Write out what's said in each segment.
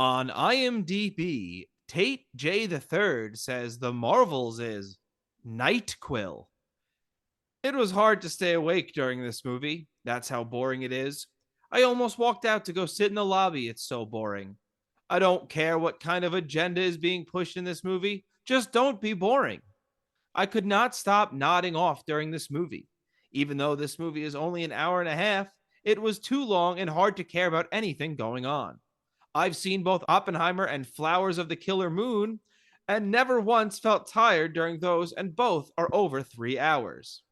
On IMDb, Tate J. III says The Marvels is Nightquill. It was hard to stay awake during this movie. That's how boring it is. I almost walked out to go sit in the lobby. It's so boring. I don't care what kind of agenda is being pushed in this movie. Just don't be boring. I could not stop nodding off during this movie. Even though this movie is only an hour and a half, it was too long and hard to care about anything going on. I've seen both Oppenheimer and Flowers of the Killer Moon, and never once felt tired during those, and both are over 3 hours.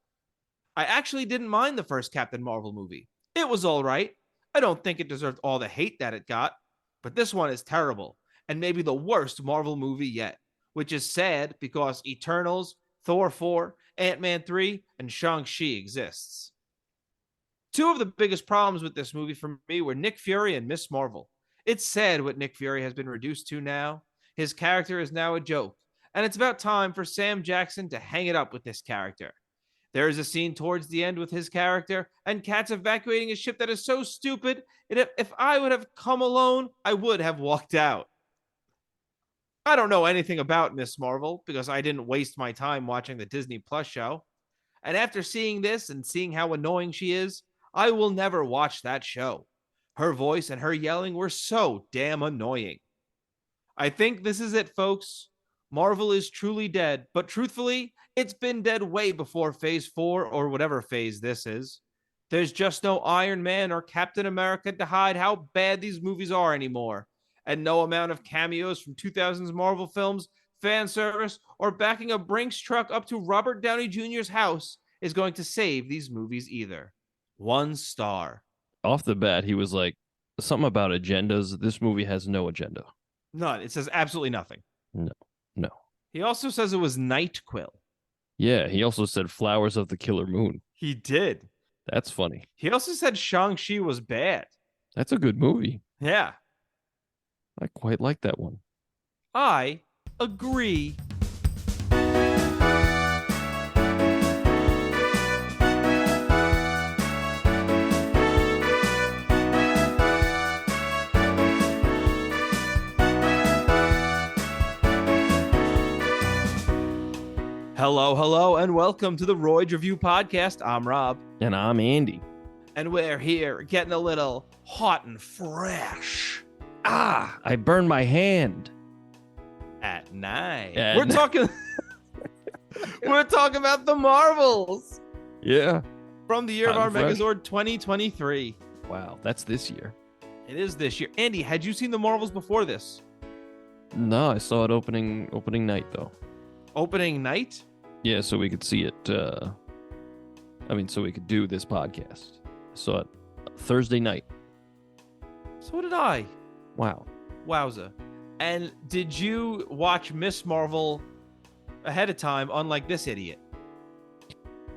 I actually didn't mind the first Captain Marvel movie. It was all right. I don't think it deserved all the hate that it got, but this one is terrible, and maybe the worst Marvel movie yet, which is sad because Eternals, Thor 4, Ant-Man 3, and Shang-Chi exists. Two of the biggest problems with this movie for me were Nick Fury and Miss Marvel. It's sad what Nick Fury has been reduced to now. His character is now a joke, and it's about time for Sam Jackson to hang it up with this character. There is a scene towards the end with his character and cats evacuating a ship that is so stupid, if I would have come alone, I would have walked out. I don't know anything about Miss Marvel because I didn't waste my time watching the Disney Plus show. And after seeing this and seeing how annoying she is, I will never watch that show. Her voice and her yelling were so damn annoying. I think this is it, folks. Marvel is truly dead, but truthfully, it's been dead way before Phase 4 or whatever phase this is. There's just no Iron Man or Captain America to hide how bad these movies are anymore, and no amount of cameos from 2000s Marvel films, fan service, or backing a Brinks truck up to Robert Downey Jr.'s house is going to save these movies either. 1 star. Off the bat, he was like, something about agendas. This movie has no agenda. None. It says absolutely nothing. No. He also says it was Nightquill. Yeah, he also said Flowers of the Killer Moon. He did. That's funny. He also said Shang-Chi was bad. That's a good movie. Yeah. I quite like that one. I agree. Hello, and welcome to the Royd Review Podcast. I'm Rob. And I'm Andy. And we're here getting a little hot and fresh. I burned my hand. At night. We're talking about the Marvels. Yeah. From the year of our Megazord 2023. Wow, that's this year. It is this year. Andy, had you seen the Marvels before this? No, I saw it opening night, though. Opening night? Yeah, so we could see it. So we could do this podcast. I saw it Thursday night. So did I. Wow. Wowza. And did you watch Miss Marvel ahead of time, unlike this idiot?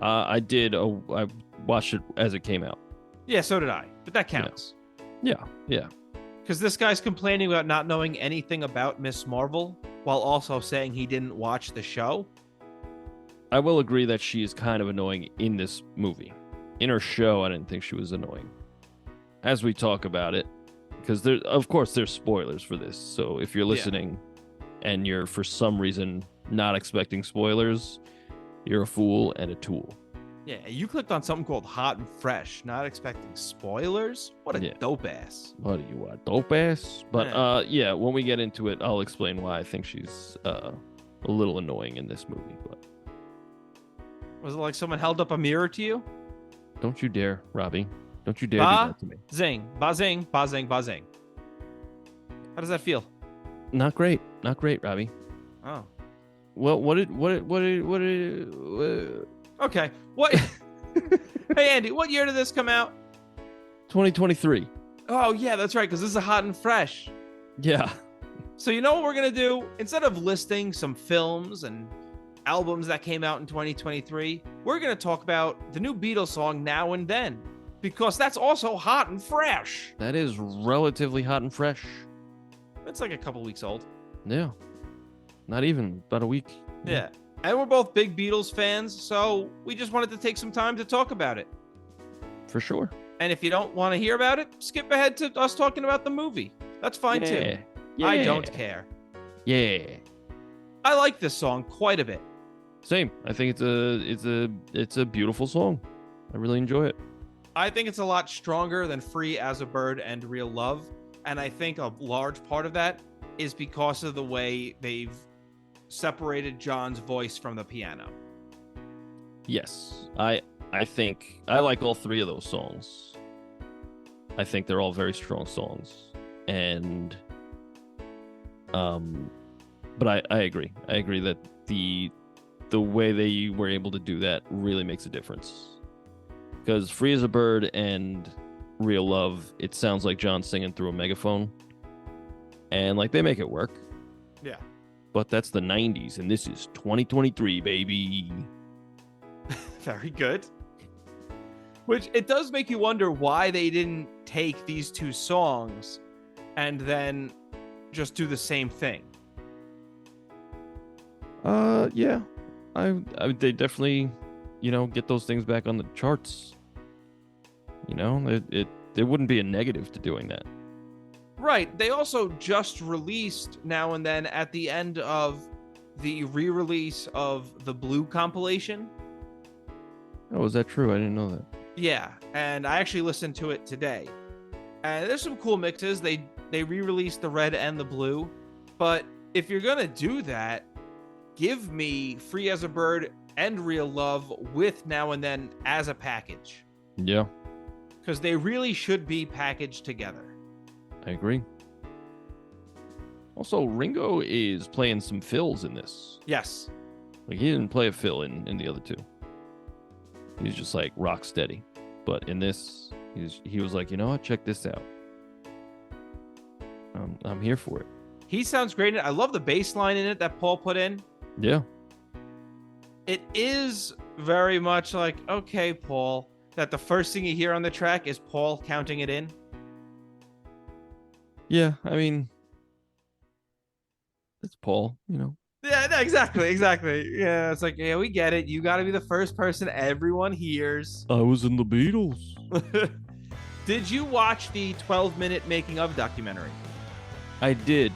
I did. I watched it as it came out. Yeah, so did I. But that counts. Yeah. Because this guy's complaining about not knowing anything about Miss Marvel while also saying he didn't watch the show. I will agree that she is kind of annoying in this movie. In her show, I didn't think she was annoying. As we talk about it, because there's spoilers for this. So if you're listening and you're for some reason not expecting spoilers, you're a fool and a tool. Yeah, you clicked on something called Hot and Fresh, not expecting spoilers. What a dope ass. What are you, a dope ass? But when we get into it, I'll explain why I think she's a little annoying in this movie. But was it like someone held up a mirror to you? Don't you dare, Robbie. Don't you dare do that to me. Zing, ba-zing, ba-zing, ba-zing. How does that feel? Not great, Robbie. Oh. Well, okay. What? Hey, Andy, what year did this come out? 2023. Oh, yeah, that's right, because this is hot and fresh. Yeah. So you know what we're going to do? Instead of listing some films and albums that came out in 2023, we're going to talk about the new Beatles song Now and Then, because that's also hot and fresh. That is relatively hot and fresh. It's like a couple weeks old. Yeah. Not even, about a week. Yeah. And we're both big Beatles fans, so we just wanted to take some time to talk about it. For sure. And if you don't want to hear about it, skip ahead to us talking about the movie. That's fine too. Yeah. I don't care. Yeah. I like this song quite a bit. Same. I think it's a beautiful song. I really enjoy it. I think it's a lot stronger than Free as a Bird and Real Love. And I think a large part of that is because of the way they've separated John's voice from the piano. Yes. I think I like all three of those songs. I think they're all very strong songs. And but I agree. I agree that the way they were able to do that really makes a difference. Because Free as a Bird and Real Love, it sounds like John singing through a megaphone. And like they make it work. Yeah. But that's the 90s, and this is 2023, baby. Very good. Which it does make you wonder why they didn't take these two songs and then just do the same thing. Yeah. They definitely, get those things back on the charts. There wouldn't be a negative to doing that. Right. They also just released Now and Then at the end of the re-release of the Blue compilation. Oh, is that true? I didn't know that. Yeah, and I actually listened to it today. And there's some cool mixes. They re-released the Red and the Blue. But if you're going to do that, give me Free as a Bird and Real Love with Now and Then as a package. Yeah. Because they really should be packaged together. I agree. Also, Ringo is playing some fills in this. Yes. Like, he didn't play a fill in the other two. He's just like rock steady. But in this, he was like, you know what? Check this out. I'm here for it. He sounds great. I love the bass line in it that Paul put in. Yeah. It is very much like, okay, Paul, that the first thing you hear on the track is Paul counting it in. Yeah, I mean, it's Paul, Yeah, no, exactly. Yeah, it's like, yeah, we get it. You got to be the first person everyone hears. I was in the Beatles. Did you watch the 12-minute making of documentary? I did.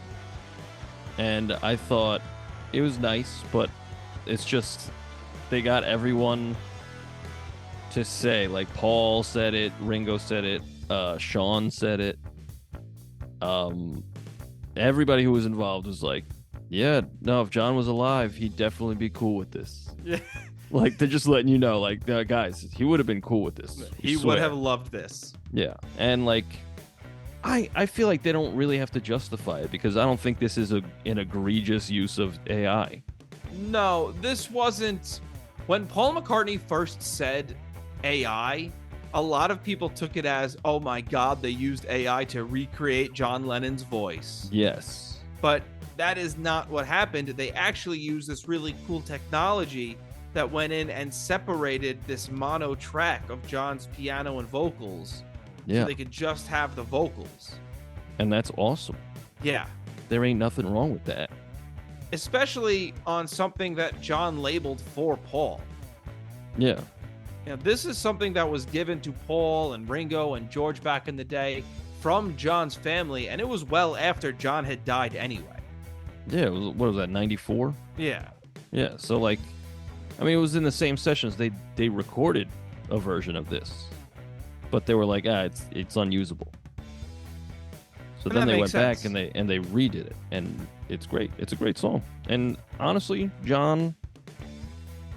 And I thought it was nice, but it's just they got everyone to say, like Paul said it, Ringo said it, Sean said it. Everybody who was involved was like, yeah, no, if John was alive, he'd definitely be cool with this. Yeah. Like, they're just letting you know, like, guys, he would have been cool with this. He would have loved this. Yeah. And, like, I feel like they don't really have to justify it because I don't think this is an egregious use of AI. No, this wasn't. When Paul McCartney first said AI, a lot of people took it as, oh my God, they used AI to recreate John Lennon's voice. Yes. But that is not what happened. They actually used this really cool technology that went in and separated this mono track of John's piano and vocals. Yeah. So they could just have the vocals. And that's awesome. Yeah. There ain't nothing wrong with that. Especially on something that John labeled for Paul. Yeah. You know, this is something that was given to Paul and Ringo and George back in the day from John's family, and it was well after John had died anyway. Yeah, it was, what was that, 94? Yeah. Yeah, so like, I mean, it was in the same sessions. They recorded a version of this, but they were like, it's unusable. So then they went back and they redid it, and it's great. It's a great song. And honestly, John,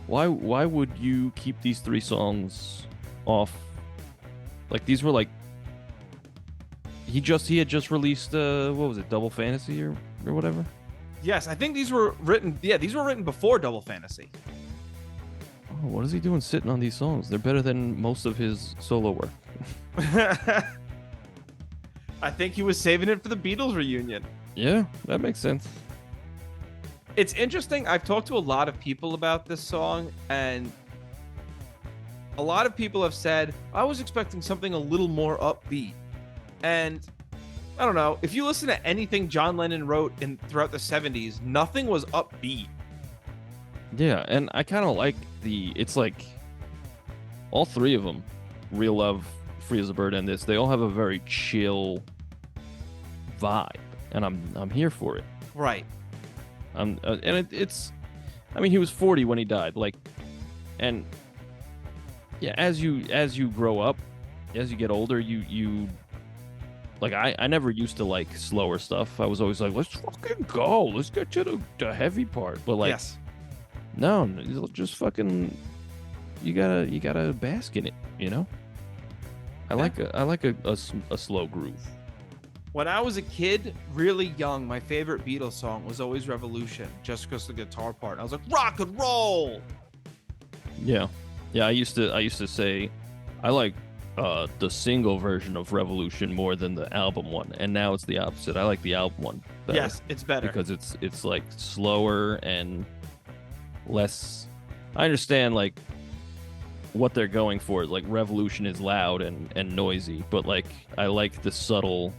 why would you keep these three songs off? Like, these were like, he had just released what was it, Double Fantasy or whatever? Yes, I think these were written. Yeah, these were written before Double Fantasy. Oh, what is he doing sitting on these songs? They're better than most of his solo work. I think he was saving it for the Beatles reunion. Yeah, that makes sense. It's interesting. I've talked to a lot of people about this song, and a lot of people have said, I was expecting something a little more upbeat. And I don't know, if you listen to anything John Lennon wrote throughout the 70s, nothing was upbeat. Yeah, and I kind of like it's like all three of them, Real Love, Free as a Bird, and this, they all have a very chill vibe. and I'm here for it. Right. It's, I mean, he was 40 when he died. Like, and yeah, as you grow up, as you get older, you like I never used to like slower stuff. I was always like, let's fucking go, let's get to the heavy part. But like, yes. no, just fucking, you gotta bask in it, you know. I like a slow groove. When I was a kid, really young, my favorite Beatles song was always Revolution, just because of the guitar part. I was like, rock and roll. Yeah. I used to say I like the single version of Revolution more than the album one, and now it's the opposite. I like the album one better. Yes, it's better because it's like slower and less. I understand like what they're going for. Like Revolution is loud and noisy, but like I like the subtle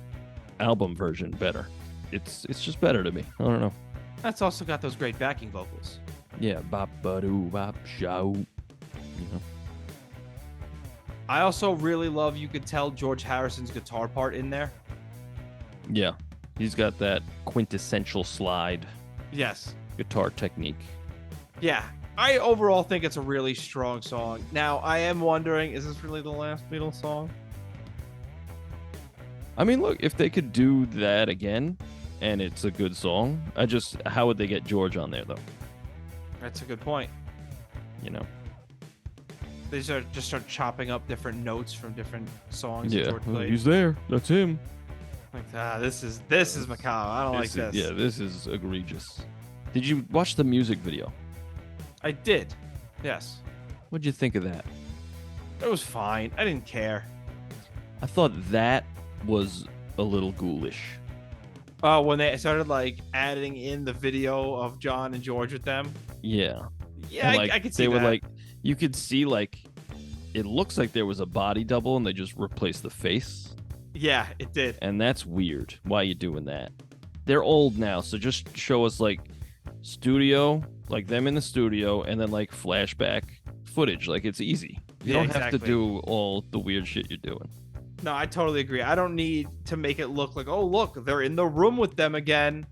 album version better. It's just better to me. I don't know. That's also got those great backing vocals. Yeah, bop ba doo bop shout. You know. I also really love, you could tell George Harrison's guitar part in there. Yeah, he's got that quintessential slide. Yes. Guitar technique. Yeah, I overall think it's a really strong song. Now, I am wondering, is this really the last Beatles song? I mean, look, if they could do that again, and it's a good song, how would they get George on there, though? That's a good point. You know? They just start chopping up different notes from different songs that Yeah, George played. he's there. That's him. Like, this is macabre. I don't like this. Yeah, this is egregious. Did you watch the music video? I did. Yes. What'd you think of that? It was fine. I didn't care. I thought that was a little ghoulish. Oh, when they started like adding in the video of John and George with them. Yeah. Yeah, and, like, I could see they that. were like, you could see like, it looks like there was a body double and they just replaced the face. Yeah, it did. And that's weird. Why are you doing that? They're old now, so just show us like studio, like them in the studio, and then like flashback footage. Like it's easy. You don't have to do all the weird shit you're doing. No, I totally agree. I don't need to make it look like, oh, look, they're in the room with them again.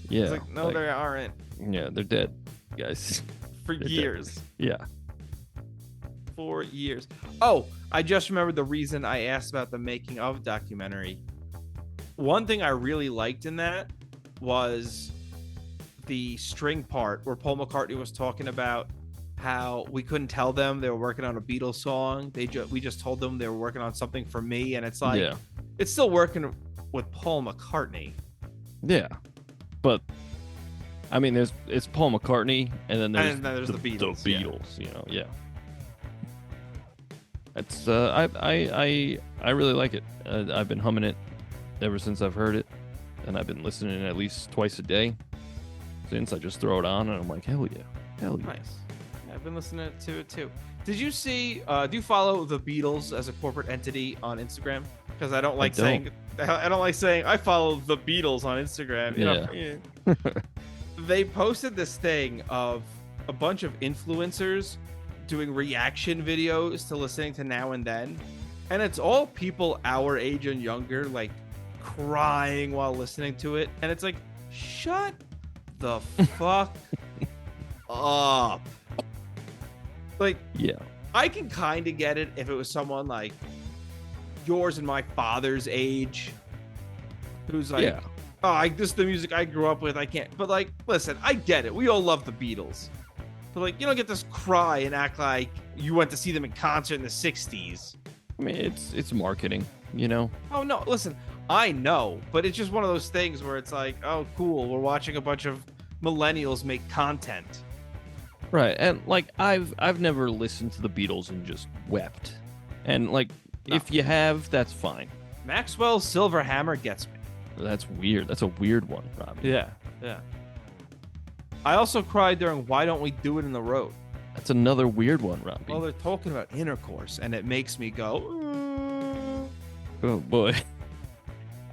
Yeah. It's like, no, they aren't. Yeah, they're dead, guys. For years. Dead. Yeah. 4 years. Oh, I just remembered the reason I asked about the making of documentary. One thing I really liked in that was the string part where Paul McCartney was talking about how we couldn't tell them they were working on a Beatles song. We just told them they were working on something for me, and it's like, it's still working with Paul McCartney. Yeah, but I mean, it's Paul McCartney, and then there's the Beatles. The Beatles, you know, yeah. It's I really like it. I've been humming it ever since I've heard it, and I've been listening at least twice a day since. I just throw it on, and I'm like, hell yeah, hell yeah. Nice. I've been listening to it too. Did you see? Do you follow the Beatles as a corporate entity on Instagram? Because I don't like saying I follow the Beatles on Instagram. You know, they posted this thing of a bunch of influencers doing reaction videos to listening to Now and Then, and it's all people our age and younger, like crying while listening to it, and it's like, shut the fuck up. Like, yeah, I can kind of get it if it was someone like yours and my father's age, who's like, oh, this is the music I grew up with. I can't. But like, listen, I get it. We all love the Beatles. But like, you don't get this cry and act like you went to see them in concert in the 60s. I mean, it's marketing, you know? Oh, no. Listen, I know. But it's just one of those things where it's like, oh, cool. We're watching a bunch of millennials make content. Right, and like I've never listened to the Beatles and just wept. And like, if you have, that's fine. Maxwell's Silver Hammer gets me. That's weird. That's a weird one, Robbie. Yeah. I also cried during Why Don't We Do It in the Road? That's another weird one, Robbie. Well, they're talking about intercourse, and it makes me go, oh boy.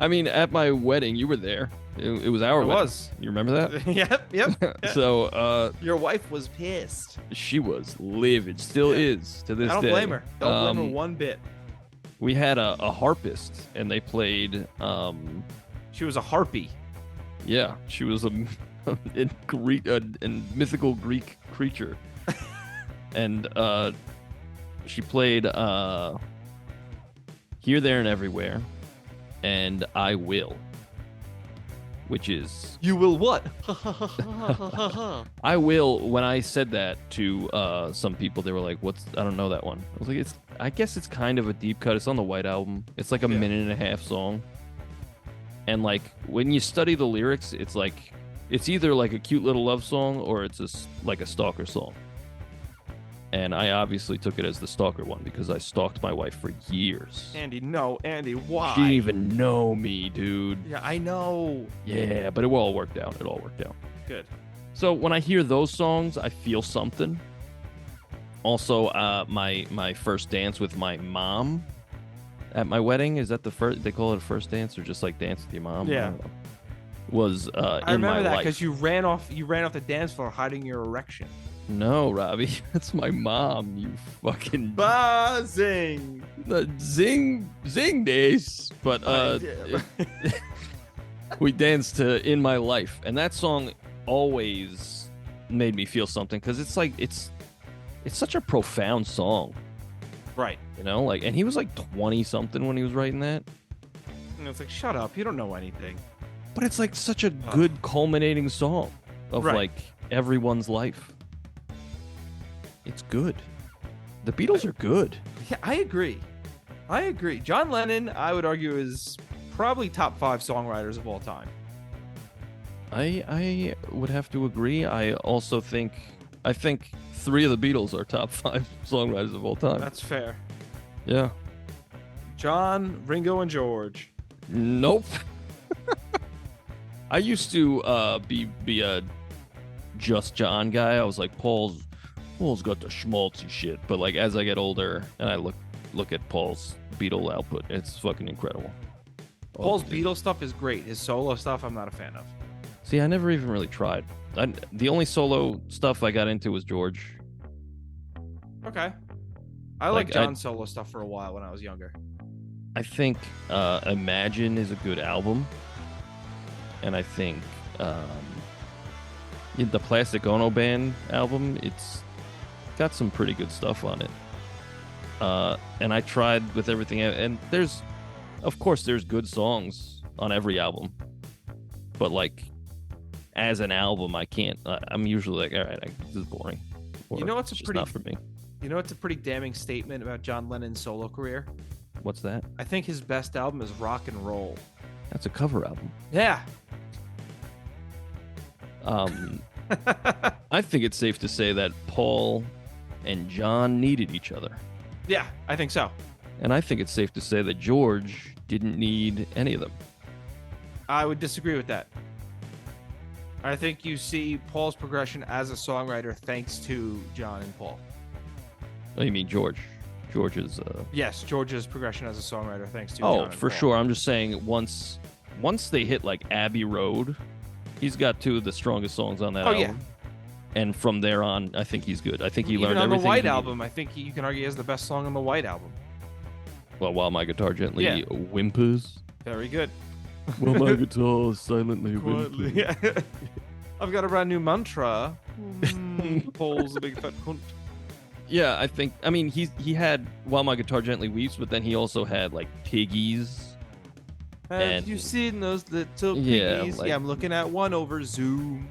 I mean, at my wedding, you were there. It was our wedding. You remember that? Yep. So, your wife was pissed. She was livid. Still is to this day. I don't blame her. Don't blame her one bit. We had a harpist, and they played. She was a harpy. Yeah, she was a mythical Greek creature, and she played Here, There, and Everywhere, and I Will, which is You will what? I Will. When I said that to some people, they were like, "What's? I don't know that one." I was like, "It's. I guess it's kind of a deep cut. It's on the White Album. It's like a minute and a half song." And like when you study the lyrics, it's like it's either like a cute little love song or it's like a stalker song. And I obviously took it as the stalker one because I stalked my wife for years. Andy, no, Andy, why? She didn't even know me, dude. Yeah, I know. Yeah, but it all worked out. It all worked out. Good. So when I hear those songs, I feel something. Also, my first dance with my mom at my wedding, is that the first? They call it a first dance, or just like dance with your mom? Yeah. Was I in remember my that life. because you ran off the dance floor hiding your erection. No, Robbie, that's my mom. You fucking Buzzing. zing days. But we danced to "In My Life," and that song always made me feel something because it's like it's such a profound song. Right. You know, like, and he was like 20 something when he was writing that. And it's like, shut up, you don't know anything. But it's like such a good culminating song of like everyone's life. It's good. The Beatles are good. Yeah, I agree. John Lennon, I would argue, is probably top 5 songwriters of all time. I would have to agree. I think 3 of the Beatles are top 5 songwriters of all time. That's fair. Yeah. John, Ringo, and George. Nope. I used to be a just John guy. I was like, Paul's got the schmaltzy shit. But like as I get older and I look at Paul's Beatle output, it's fucking incredible. Paul's Beatle stuff is great. His solo stuff, I'm not a fan of. See, I never even really tried. The only solo stuff I got into was George. Okay. I like John's solo stuff for a while when I was younger. I think Imagine is a good album. And I think the Plastic Ono Band album, it's got some pretty good stuff on it. And I tried with everything. And of course, there's good songs on every album. But like, as an album, I can't. I'm usually like, all right, this is boring. Or you know what's not for me. You know what's a pretty damning statement about John Lennon's solo career? What's that? I think his best album is Rock and Roll. That's a cover album. Yeah. I think it's safe to say that Paul and John needed each other. Yeah, I think so. And I think it's safe to say that George didn't need any of them. I would disagree with that. I think you see Paul's progression as a songwriter thanks to John and Paul. Oh, you mean George? George's. Yes, George's progression as a songwriter thanks to Oh, John and for Paul. sure. I'm just saying once they hit like Abbey Road, he's got 2 of the strongest songs on that album. Yeah. And from there on, I think he's good. I think he learned on everything. The White Album, I think you can argue he has the best song on the White Album. Well, While My Guitar Gently Whimpers. Very good. While my guitar silently whimpers. Yeah. I've got a brand new mantra. Paul's a big fat cunt. Yeah, I mean, he had While My Guitar Gently Weeps, but then he also had like Piggies. Have you seen those little Yeah, piggies? like- Yeah, I'm looking at one over Zoom.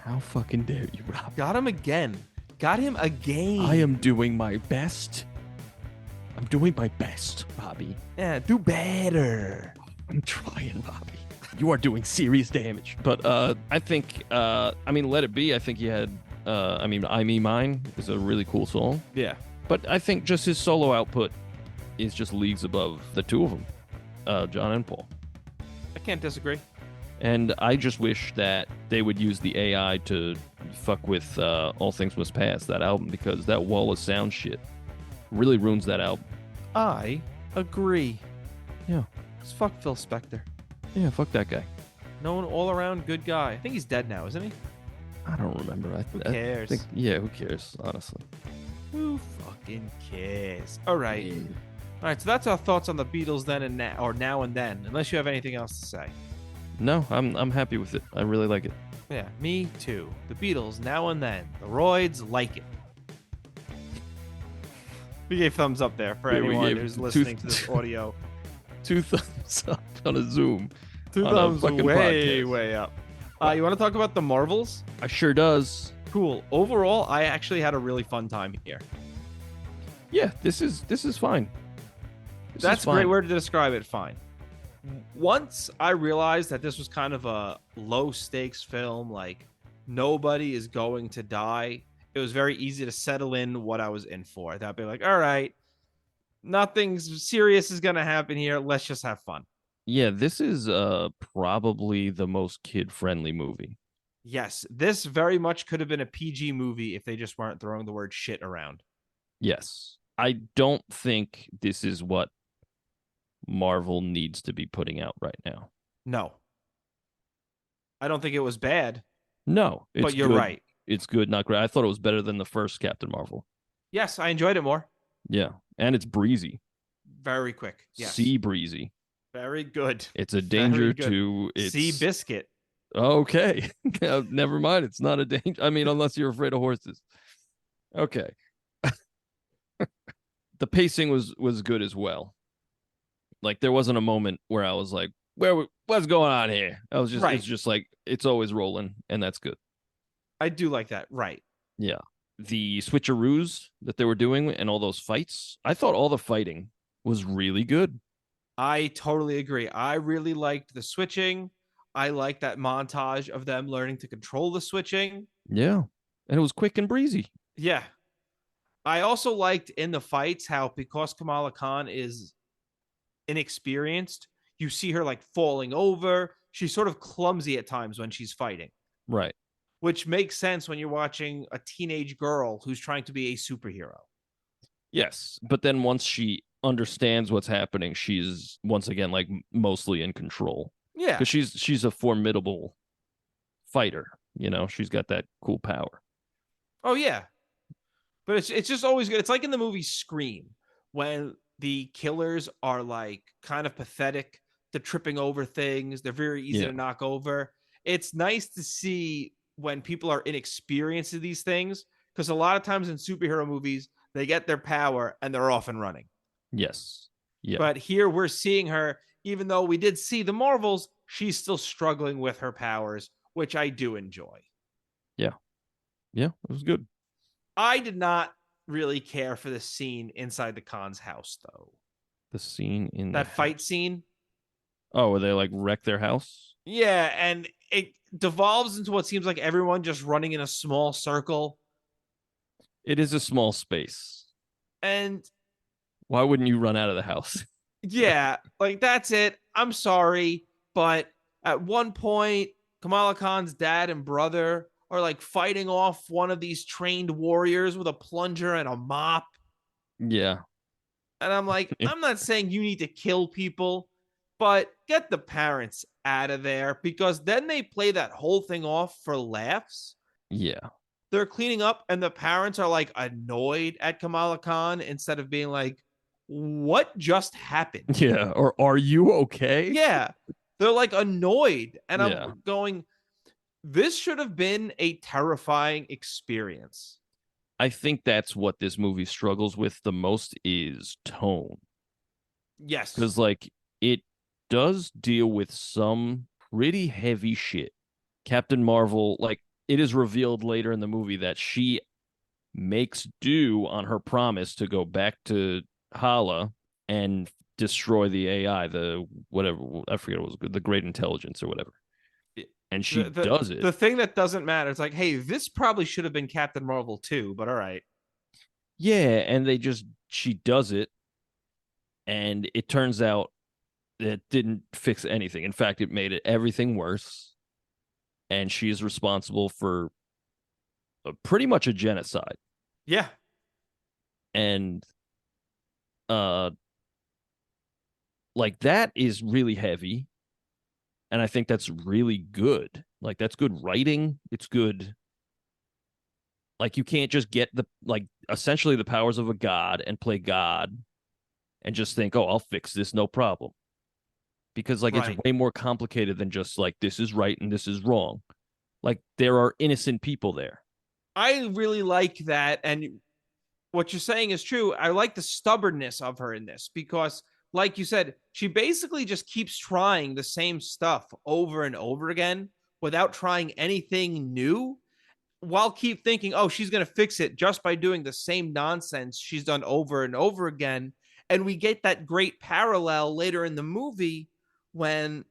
How fucking dare you, Rob? Got him again. I am doing my best. I'm doing my best, Bobby. Yeah, do better. I'm trying, Bobby. You are doing serious damage. But I think, Let It Be, I think he had, I Me Mine is a really cool song. Yeah. But I think just his solo output is just leagues above the 2 of them, John and Paul. I can't disagree. And I just wish that they would use the AI to fuck with All Things Must Pass, that album, because that wall of sound shit really ruins that album. I agree. Yeah. Just fuck Phil Spector. Yeah, fuck that guy. Known all around good guy. I think he's dead now, isn't he? I don't remember. Who cares? Who cares, honestly? Who fucking cares? All right. All right, so that's our thoughts on the Beatles then and now, or now and then, unless you have anything else to say. No, I'm happy with it. I really like it. Yeah, me too. The Beatles, now and then. The Royds like it. We gave thumbs up there for Yeah, we anyone gave who's two listening to this audio. two thumbs up on a Zoom Two on a thumbs fucking way, podcast. way up. Wow. You want to talk about the Marvels? I sure does. Cool. Overall, I actually had a really fun time here. Yeah, this is fine. That's a great word to describe it. Fine. Once I realized that this was kind of a low stakes film, like nobody is going to die, it was very easy to settle in what I was in for. That'd be like, all right, nothing serious is going to happen here. Let's just have fun. Yeah, this is probably the most kid friendly movie. Yes, this very much could have been a PG movie if they just weren't throwing the word shit around. Yes. I don't think this is what Marvel needs to be putting out right now. No, I don't think it was bad, No, it's but you're good. right. It's good, not great. I thought it was better than the first Captain Marvel. Yes, I enjoyed it more. Yeah, and it's breezy, Very quick. Yes. sea breezy. Very good. It's a Very danger good. to Sea its. biscuit. Okay, never mind. It's not a danger. I mean, unless you're afraid of horses. Okay, the pacing was good as well. Like there wasn't a moment where I was like, what's going on here? I was just Right. It's just like it's always rolling, and that's good. I do like that. Right. Yeah. The switcheroos that they were doing and all those fights, I thought all the fighting was really good. I totally agree. I really liked the switching. I like that montage of them learning to control the switching. Yeah. And it was quick and breezy. Yeah. I also liked in the fights how because Kamala Khan is inexperienced, you see her like falling over. She's sort of clumsy at times when she's fighting, Right. which makes sense when you're watching a teenage girl who's trying to be a superhero. Yes. But then once she understands what's happening, she's once again like mostly in control. Yeah. Because she's a formidable fighter. She's got that cool power. Oh yeah. But it's just always good. It's like in the movie Scream when the killers are like kind of pathetic. They're tripping over things. They're very easy Yeah. to knock over. It's nice to see when people are inexperienced in these things because a lot of times in superhero movies they get their power and they're off and running. Yes. Yeah. But here we're seeing her, even though we did see the Marvels, she's still struggling with her powers, which I do enjoy. Yeah. Yeah. It was good. I did not really care for the scene inside the Khan's house, though. The scene in That fight scene. Oh, where they like wreck their house? Yeah, and it devolves into what seems like everyone just running in a small circle. It is a small space. And Why wouldn't you run out of the house? yeah, like that's it. I'm sorry, but at one point, Kamala Khan's dad and brother are like fighting off one of these trained warriors with a plunger and a mop. Yeah. And I'm like, I'm not saying you need to kill people, but get the parents out of there because then they play that whole thing off for laughs. Yeah. They're cleaning up and the parents are like annoyed at Kamala Khan instead of being like, what just happened? Yeah. Or are you okay? Yeah. They're like annoyed. And Yeah. I'm going, this should have been a terrifying experience. I think that's what this movie struggles with the most is tone. Yes. Because like it does deal with some pretty heavy shit. Captain Marvel, like it is revealed later in the movie that she makes do on her promise to go back to Hala and destroy the AI, the whatever, I forget what it was, the great intelligence or whatever. And she does it. The thing that doesn't matter, it's like, hey, this probably should have been Captain Marvel too, but all right. Yeah, and she does it, and it turns out it didn't fix anything. In fact, it made everything worse. And she is responsible for pretty much a genocide. Yeah. And like that is really heavy. And I think that's really good. Like that's good writing. It's good. Like you can't just get essentially the powers of a god and play God and just think, oh, I'll fix this, no problem. because like it's Right. way more complicated than just like this is right and this is wrong. Like there are innocent people there. I really like that. And what you're saying is true. I like the stubbornness of her in this because, like you said, she basically just keeps trying the same stuff over and over again without trying anything new, while keep thinking, oh, she's going to fix it just by doing the same nonsense she's done over and over again. And we get that great parallel later in the movie when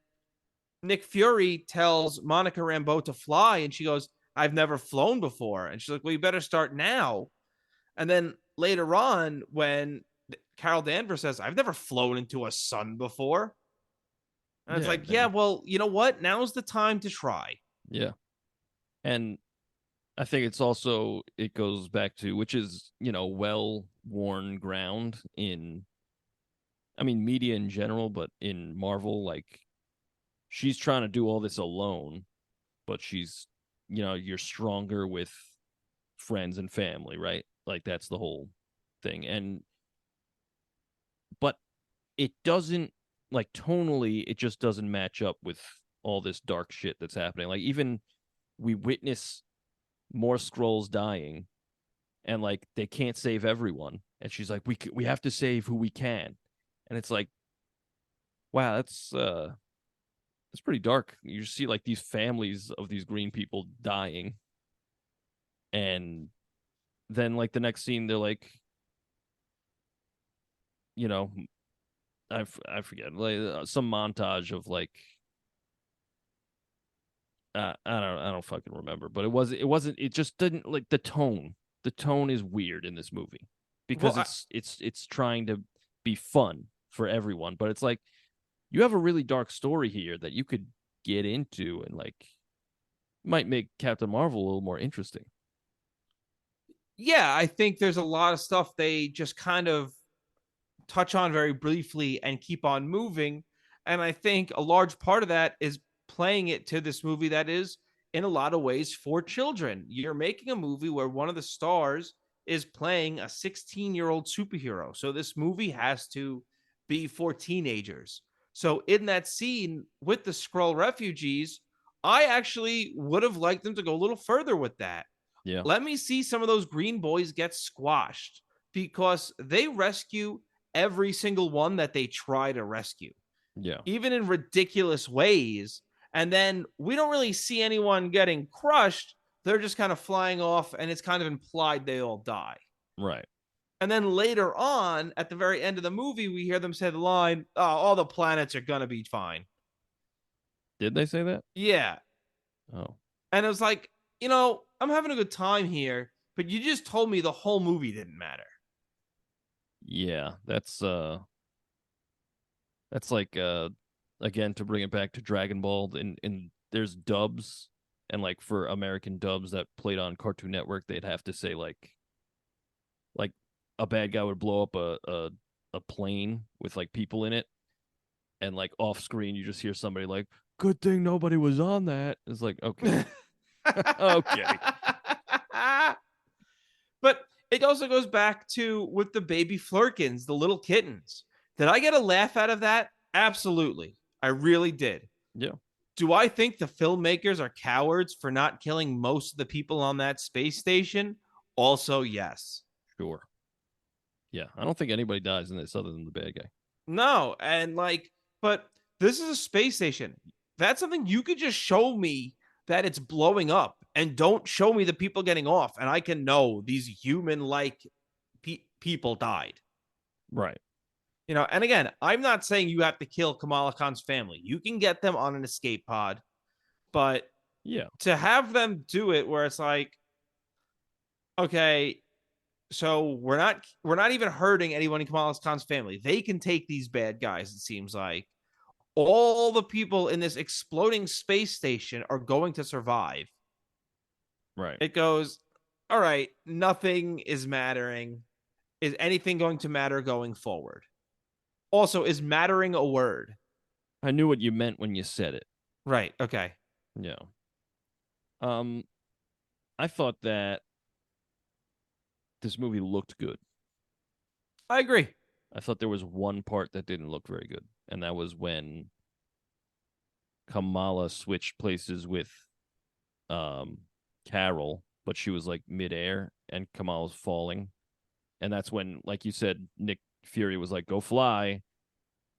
Nick Fury tells Monica Rambeau to fly, and she goes, I've never flown before. And she's like, well, you better start now. And then later on, when Carol Danvers says, I've never flown into a sun before. And it's Yeah, like, yeah, and well, you know what? Now's the time to try. yeah. And I think it's also it goes back to which is, well worn ground in I mean media in general, but in Marvel, like she's trying to do all this alone, but she's you're stronger with friends and family, right? Like that's the whole thing. And but it doesn't like tonally, it just doesn't match up with all this dark shit that's happening. Like even we witness more scrolls dying and like they can't save everyone and she's like we have to save who we can and it's like wow that's pretty dark. You see like these families of these green people dying and then like the next scene they're like you know I forget like some montage of like I don't fucking remember, but it just didn't like the tone is weird in this movie Well, because it's trying to be fun for everyone, but it's like you have a really dark story here that you could get into and like might make Captain Marvel a little more interesting. yeah, I think there's a lot of stuff they just kind of touch on very briefly and keep on moving. And I think a large part of that is playing it to this movie that is, in a lot of ways, for children. You're making a movie where one of the stars is playing a 16-year-old superhero. So this movie has to be for teenagers. So in that scene with the Skrull refugees, I actually would have liked them to go a little further with that. Yeah, Let me see some of those green boys get squashed because they rescue every single one that they try to rescue, yeah, even in ridiculous ways. And then we don't really see anyone getting crushed. They're just kind of flying off, and it's kind of implied they all die. right. And then later on, at the very end of the movie, we hear them say the line, oh, all the planets are going to be fine. Did they say that? Yeah. Oh, And it was like, I'm having a good time here, but you just told me the whole movie didn't matter. yeah. That's like again to bring it back to Dragon Ball and there's dubs and like for American dubs that played on Cartoon Network they'd have to say like a bad guy would blow up a plane with like people in it and like off screen you just hear somebody like good thing nobody was on that. It's like okay. Okay. But it also goes back to with the baby flurkins, the little kittens. Did I get a laugh out of that? Absolutely. I really did. Yeah, Do I think the filmmakers are cowards for not killing most of the people on that space station? Also, yes. sure. Yeah, I don't think anybody dies in this other than the bad guy. No, and like, but this is a space station. That's something you could just show me that it's blowing up and don't show me the people getting off, and I can know these human like people died. Right. And again, I'm not saying you have to kill Kamala Khan's family. You can get them on an escape pod, but Yeah. to have them do it where it's like, okay, so we're not even hurting anyone in Kamala Khan's family. They can take these bad guys, it seems like. All the people in this exploding space station are going to survive. Right. It goes, all right, nothing is mattering. Is anything going to matter going forward? Also, is mattering a word? I knew what you meant when you said it. Right. Okay. Yeah. Um, I thought that this movie looked good. I agree. I thought there was one part that didn't look very good, and that was when Kamala switched places with um Carol, but she was like midair and Kamala's falling. And that's when, like you said, Nick Fury was like, go fly.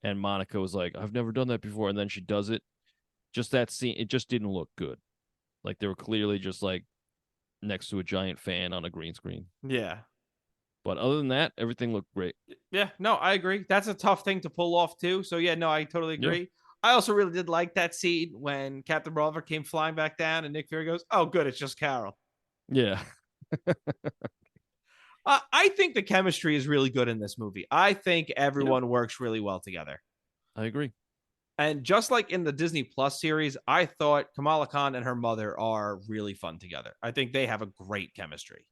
And Monica was like, I've never done that before. And then she does it. Just that scene, it just didn't look good. Like they were clearly just like next to a giant fan on a green screen. Yeah. But other than that, everything looked great. Yeah, no, I agree. That's a tough thing to pull off too. So yeah, no, I totally Yeah. agree. I also really did like that scene when Captain Marvel came flying back down and Nick Fury goes, "Oh, good, it's just Carol." Yeah. I think the chemistry is really good in this movie. I think Yeah. everyone works really well together. I agree. And just like in the Disney Plus series, I thought Kamala Khan and her mother are really fun together. I think they have a great chemistry.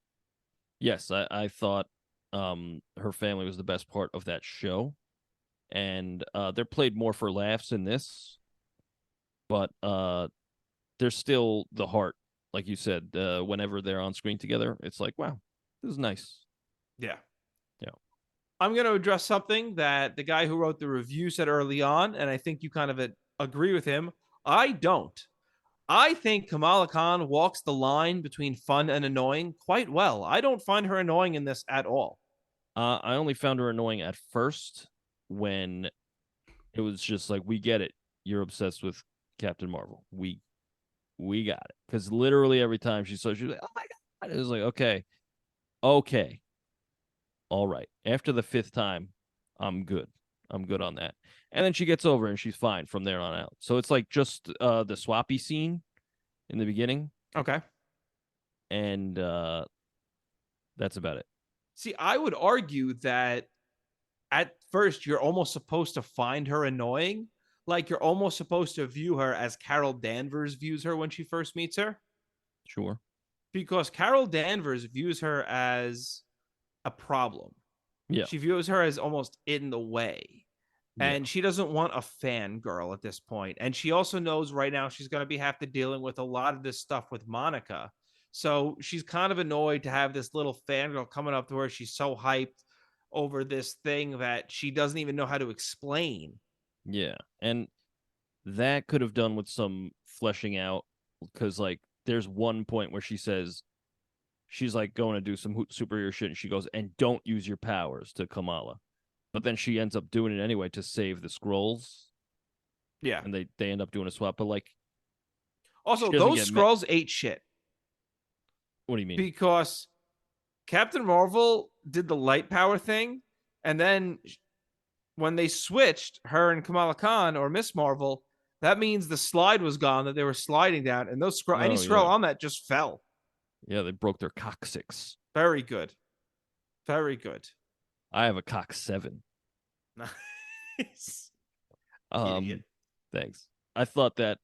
Yes, I thought her family was the best part of that show. And they're played more for laughs in this, but they're still the heart, like you said. Whenever they're on screen together, it's like, wow, this is nice. Yeah. Yeah. I'm going to address something that the guy who wrote the review said early on, and I think you kind of agree with him. I don't. I think Kamala Khan walks the line between fun and annoying quite well. I don't find her annoying in this at all. I only found her annoying at first when it was just like, we get it. You're obsessed with Captain Marvel. We got it. Because literally every time she saw, she was like, oh my God. It was like, okay, all right. After the fifth time, I'm good. I'm good on that. And then she gets over and she's fine from there on out. So it's like just the swappy scene in the beginning, Okay. and that's about it. See, I would argue that at first you're almost supposed to find her annoying. Like you're almost supposed to view her as Carol Danvers views her when she first meets her. Sure. Because Carol Danvers views her as a problem. Yeah. She views her as almost in the way. Yeah. And she doesn't want a fangirl at this point. And she also knows right now she's going to be have to dealing with a lot of this stuff with Monica. So she's kind of annoyed to have this little fangirl coming up to her. She's so hyped over this thing that she doesn't even know how to explain. Yeah. And that could have done with some fleshing out, because like there's one point where she says she's like going to do some superhero shit, and she goes, and don't use your powers, to Kamala. But then she ends up doing it anyway to save the scrolls, Yeah. and they end up doing a swap. But like, Also, she doesn't those get met. scrolls ate shit What do you mean? because Captain Marvel did the light power thing. And then when they switched her and Kamala Khan or Miss Marvel, that means the slide was gone that they were sliding down, and those scroll any Oh scroll yeah. on that just fell. Yeah, they broke their coccyx. Very good, very good. I have a cock 7. Nice. Um, Idiot. thanks. I thought that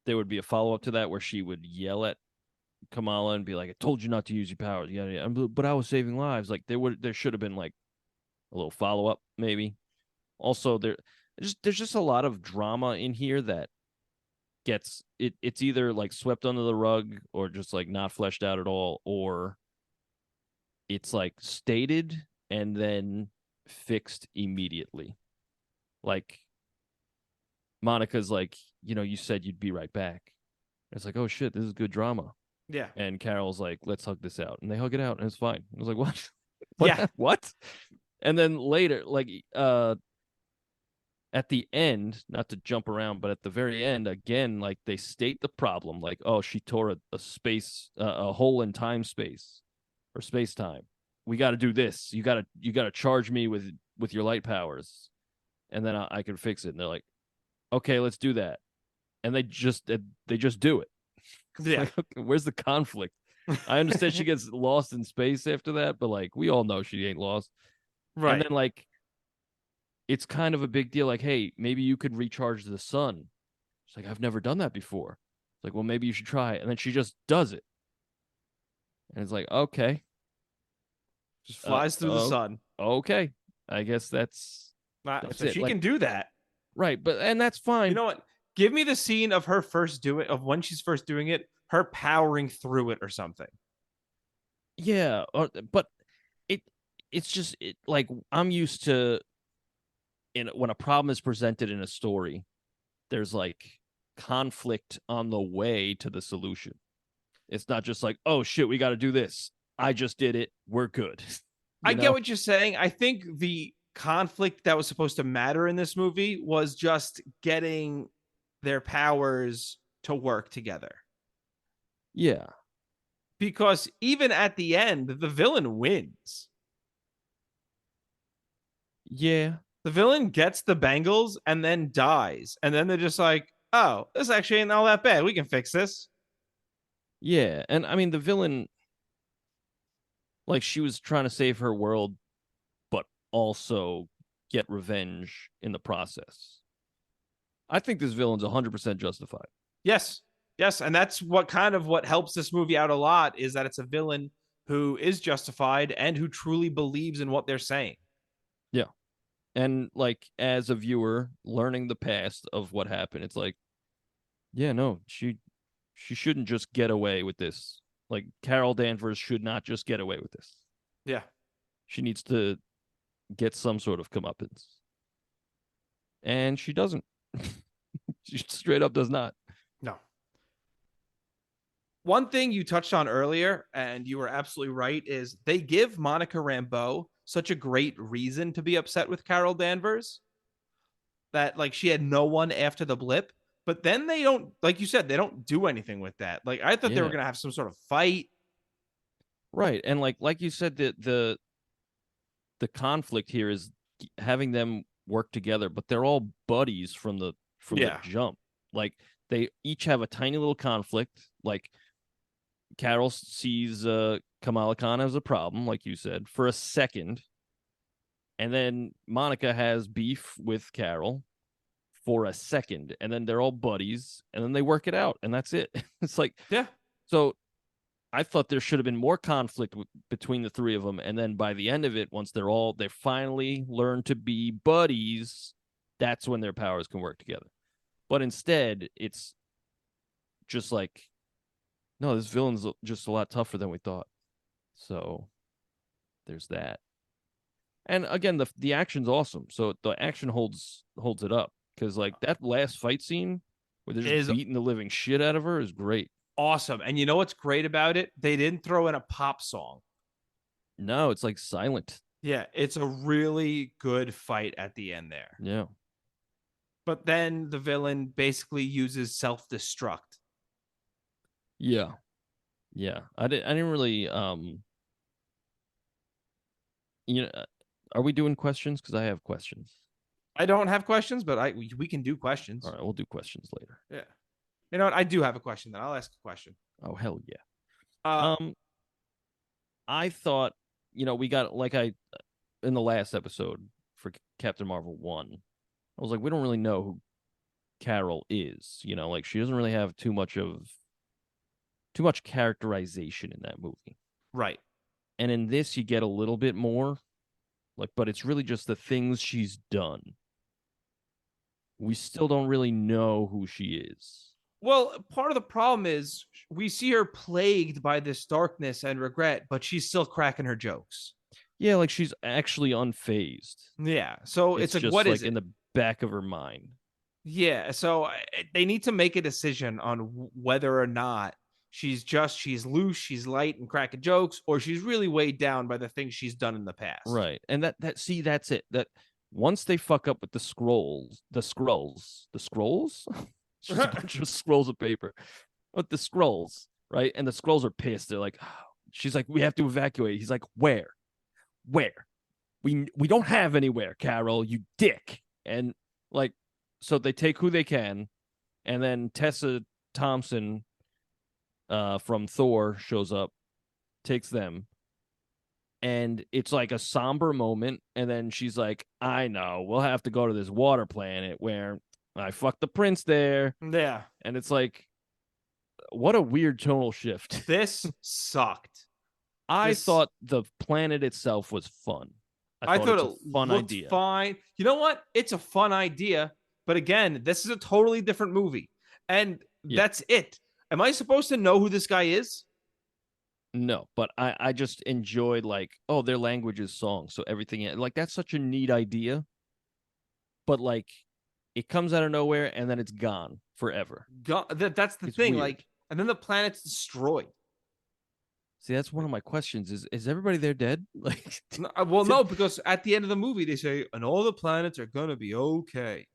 there would be a follow up to that where she would yell at Kamala and be like, "I told you not to use your powers." Yeah, yeah. But I was saving lives. Like there should have been like a little follow up maybe. Also, there's just a lot of drama in here that gets it's either like swept under the rug or just like not fleshed out at all, or it's like stated and then fixed immediately. Like Monica's like, you said you'd be right back. It's like, oh shit, this is good drama. Yeah, And Carol's like, let's hug this out. And they hug it out and it's fine. I was like, what? yeah, What? And then later, like at the end, not to jump around, but at the very end, again, like they state the problem, like, oh, she tore a space, a hole in time space or space time. We got to do this. You gotta charge me with your light powers, and then I can fix it. And they're like, okay, let's do that. And they just do it. yeah. Like, okay, where's the conflict? I understand she gets lost in space after that, but like we all know she ain't lost. And Right. then like it's kind of a big deal. Like, hey, maybe you could recharge the sun. She's like, I've never done that before. It's like, well, maybe you should try it. And then she just does it. And it's like, okay, Just flies through the oh, sun. okay. I guess that's So it. she Like, can do that. right, and that's You fine. know what? Give me the scene of her first doing of when she's first doing it, her powering through it or something. Yeah, but it it's just like I'm used to, when a problem is presented in a story, there's like conflict on the way to the solution. It's not just like, oh shit, we got to do this. I just did it. We're good. I you get know? what you're saying. I think the conflict that was supposed to matter in this movie was just getting their powers to work together. Yeah. Because even at the end, the villain wins. Yeah. The villain gets the bangles and then dies. And then they're just like, oh, this actually ain't all that bad. We can fix this. Yeah. And I mean, the villain, like, she was trying to save her world, but also get revenge in the process. I think this villain's 100% justified. Yes. Yes. And that's what helps this movie out a lot is that it's a villain who is justified and who truly believes in what they're saying. Yeah. And like as a viewer learning the past of what happened, it's like, yeah, no, she shouldn't just get away with this. Like Carol Danvers should not just get away with this. Yeah. She needs to get some sort of comeuppance. And she doesn't. She straight up does not. No. One thing you touched on earlier, and you were absolutely right, is they give Monica Rambeau such a great reason to be upset with Carol Danvers that like she had no one after the blip. But then they don't, like you said, they don't do anything with that. Like I thought they were Yeah. gonna have some sort of fight. Right. And like you said, the conflict here is having them work together, but they're all buddies from the Yeah. jump. Like they each have a tiny little conflict. Like Carol sees Kamala Khan as a problem, like you said, for a second. And then Monica has beef with Carol for a second. And then they're all buddies. And then they work it out. And that's it. It's like, Yeah. so I thought there should have been more conflict between the three of them. And then by the end of it, once they finally learn to be buddies, that's when their powers can work together. But instead, it's just like, no, this villain's just a lot tougher than we thought. So there's that. And again, the action's awesome. So the action holds it up because like that last fight scene where they're It just is beating the living shit out of her is great. awesome. And you know what's great about it? They didn't throw in a pop song. No, it's like silent. Yeah, it's a really good fight at the end there. Yeah. But then the villain basically uses self destruct. Yeah. Yeah. I didn't really you know are we doing questions? Because I have questions. I don't have questions, but we can do All questions. right, we'll do questions later. Yeah. You know what? I do have a question. Then I'll ask a question. Oh hell yeah. Uh, Um, I thought, we got like I in the last episode for Captain Marvel 1. I was like, we don't really know who Carol is. Like she doesn't really have too much characterization in that movie. right. And in this, you get a little bit more, like, but it's really just the things she's done. We still don't really know who she is. Well, part of the problem is we see her plagued by this darkness and regret, but she's still cracking her jokes. Yeah, like she's actually unfazed. Yeah. So It's it's like, just what like is in it? the back of her mind. Yeah. So they need to make a decision on whether or not she's loose, she's light and cracking jokes, or she's really weighed down by the things she's done in the past. Right. And that's it. That once they fuck up with the scrolls, it's just a bunch of scrolls of paper. But the scrolls, right? And the scrolls are pissed. They're like, oh. She's like, we have to evacuate. He's like, where? Where? We don't have anywhere, Carol, you dick. And like, so they take who they can, and then Tessa Thompson from Thor shows up, takes them, and it's like a somber moment. And then she's like, I know, we'll have to go to this water planet where I fucked the prince there. Yeah. And it's like, what a weird tonal shift. This sucked. I This thought the planet itself was fun. I thought thought it's it a fun looked idea. fine. You know what? It's a fun idea, but again, this is a totally different movie. And Yeah. that's it. Am I supposed to know who this guy is? No, but I just enjoyed like, oh, their language is song, so everything like that's such a neat idea. But like it comes out of nowhere and then it's gone forever. That's the It's thing. weird. Like, and then the planet's destroyed. See, that's one Like, of my questions. Is everybody there dead? Like, no, well, no, because at the end of the movie they say, and all the planets are gonna be okay.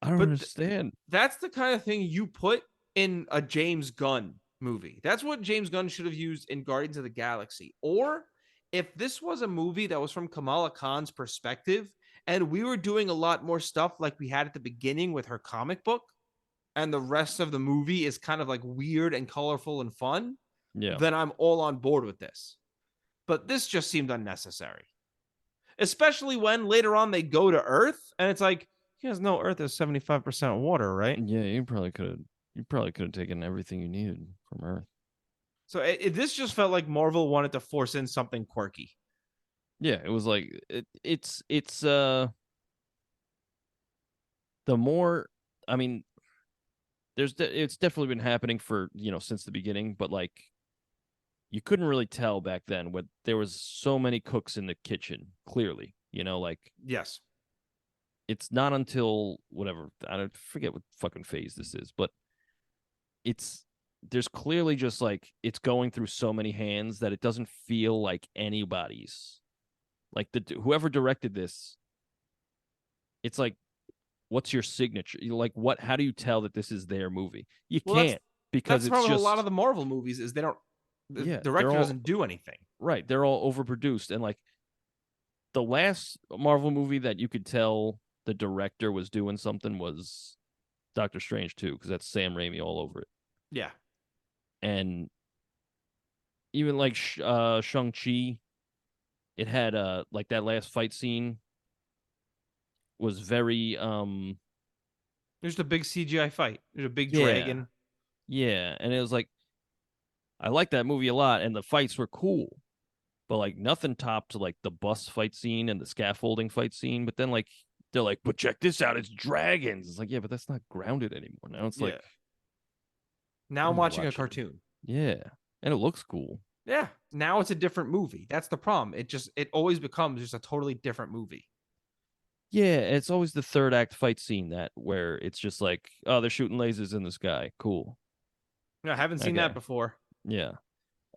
I don't But understand. that's the kind of thing you put in a James Gunn movie. That's what James Gunn should have used in Guardians of the Galaxy. Or if this was a movie that was from Kamala Khan's perspective, and we were doing a lot more stuff like we had at the beginning with her comic book, and the rest of the movie is kind of like weird and colorful and fun, Yeah. then I'm all on board with this. But this just seemed unnecessary. Especially when later on they go to Earth and it's like, you guys know Earth is 75% water, right? Yeah, you probably could have taken everything you needed from Earth. So this just felt like Marvel wanted to force in something quirky. Yeah, it was like it's the more I mean, it's definitely been happening for, since the beginning, but like you couldn't really tell back then what there was so many cooks in the kitchen, clearly. Like Yes. it's not until whatever, I don't forget what fucking phase this is, but it's there's clearly just like it's going through so many hands that it doesn't feel like anybody's. Like whoever directed this, it's like, what's your signature? Like, what? How do you tell that this is their movie? You Well, that's can't, because that's the it's problem with a lot of just, the Marvel movies is they don't the yeah, they're director all doesn't do anything. right. They're all overproduced, and like the last Marvel movie that you could tell the director was doing something was Doctor Strange 2, because that's Sam Raimi all over it. Yeah. And even like Shang Chi, it had like that last fight scene was very There's a big CGI fight. There's a big yeah, dragon. yeah, and it was like I liked that movie a lot, and the fights were cool, but like nothing topped like the bus fight scene and the scaffolding fight scene. But then like they're like, but check this out, it's dragons. It's like, yeah, but that's not grounded anymore. Now it's like, Yeah. Now what I'm am I watching a watching? cartoon. Yeah, and it looks cool. Yeah. Now it's a different movie. That's the problem. It always becomes just a totally different movie. Yeah, it's always the third act fight scene that where it's just like, oh, they're shooting lasers in the sky. Cool. I haven't seen that Okay. before. Yeah.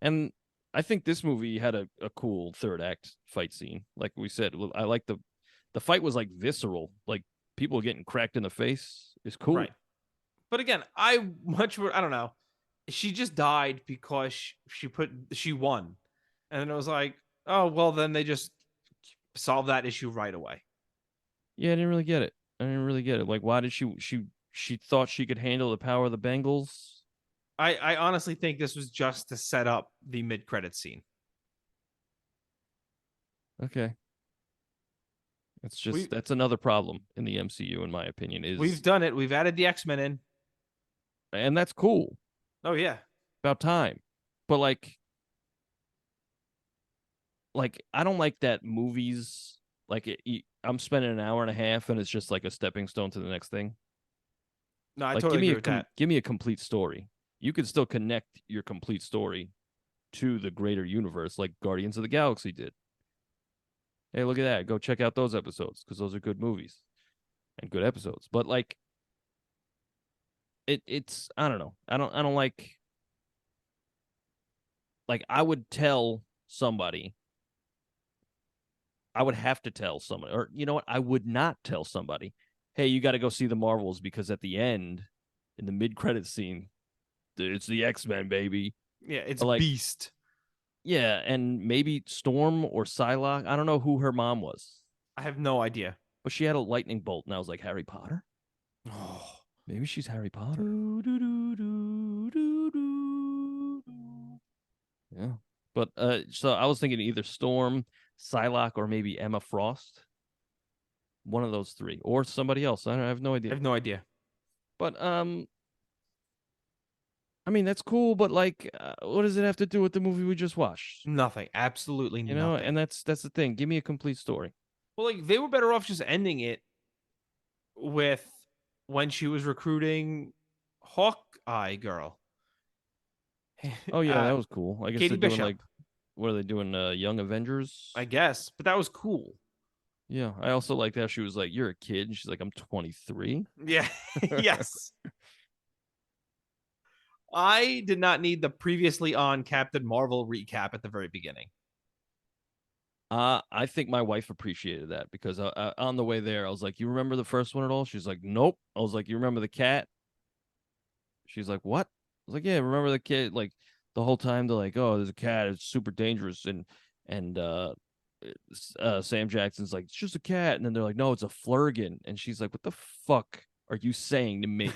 And I think this movie had a cool third act fight scene. Like we said, I like the fight was like visceral. Like people getting cracked in the face is Right. cool. But again, I don't know. She just died because she won. And then it was like, oh well then they just solve that issue right away. Yeah, I didn't really get it. I didn't really get it. Like, why did she thought she could handle the power of the Bengals? I honestly think this was just to set up the mid credit scene. Okay. It's just We that's another problem in the MCU, in my opinion, we've is, done it. We've added the X-Men in. and that's cool. Oh yeah. About time. But like I don't like that movies like I'm spending an hour and a half and it's just like a stepping stone to the next thing. No, I Like totally agree with that. give me a complete story. You could still connect your complete story to the greater universe like Guardians of the Galaxy did. Hey, look at that. Go check out those episodes because those are good movies and good episodes. But like it's I don't know. I don't like I would tell somebody, I would have to tell somebody, or you know what? I would not tell somebody, hey, you got to go see the Marvels because at the end, in the mid credit scene, it's the X-Men, baby. Yeah, it's Or like, Beast. yeah, and maybe Storm or Psylocke. I don't know who her mom was, I have no idea. but she had a lightning bolt, and I was like, Harry Potter? Oh. Maybe she's Harry Potter. Yeah. But so I was thinking either Storm, Psylocke, or maybe Emma Frost. One of those three, or somebody else. I have no I idea. have no idea. But I mean that's cool. But like, what does it have to do with the movie we just watched? Nothing. Absolutely And nothing. that's the thing. Give me a complete story. Well, like they were better off just ending it with when she was recruiting Hawkeye girl. Oh yeah, uh that was cool. I guess Katie they're doing Bishop, like, what are they doing? Young I Avengers. guess. But that was cool. Yeah, I also like how she was like, "You're a kid." And she's like, "I'm 23." Yeah. Yes. I did not need the previously on Captain Marvel recap at the very beginning. I think my wife appreciated that because on the way there, I was like, "You remember the first one at all?" She's like, "Nope." I was like, "You remember the cat?" She's like, "What?" I was like, "Yeah, remember the kid?" Like the whole time they're like, "Oh, there's a cat. It's super dangerous." And Sam Jackson's like, "It's just a cat," and then they're like, "No, it's a flurgan." And she's like, "What the fuck are you saying to me?"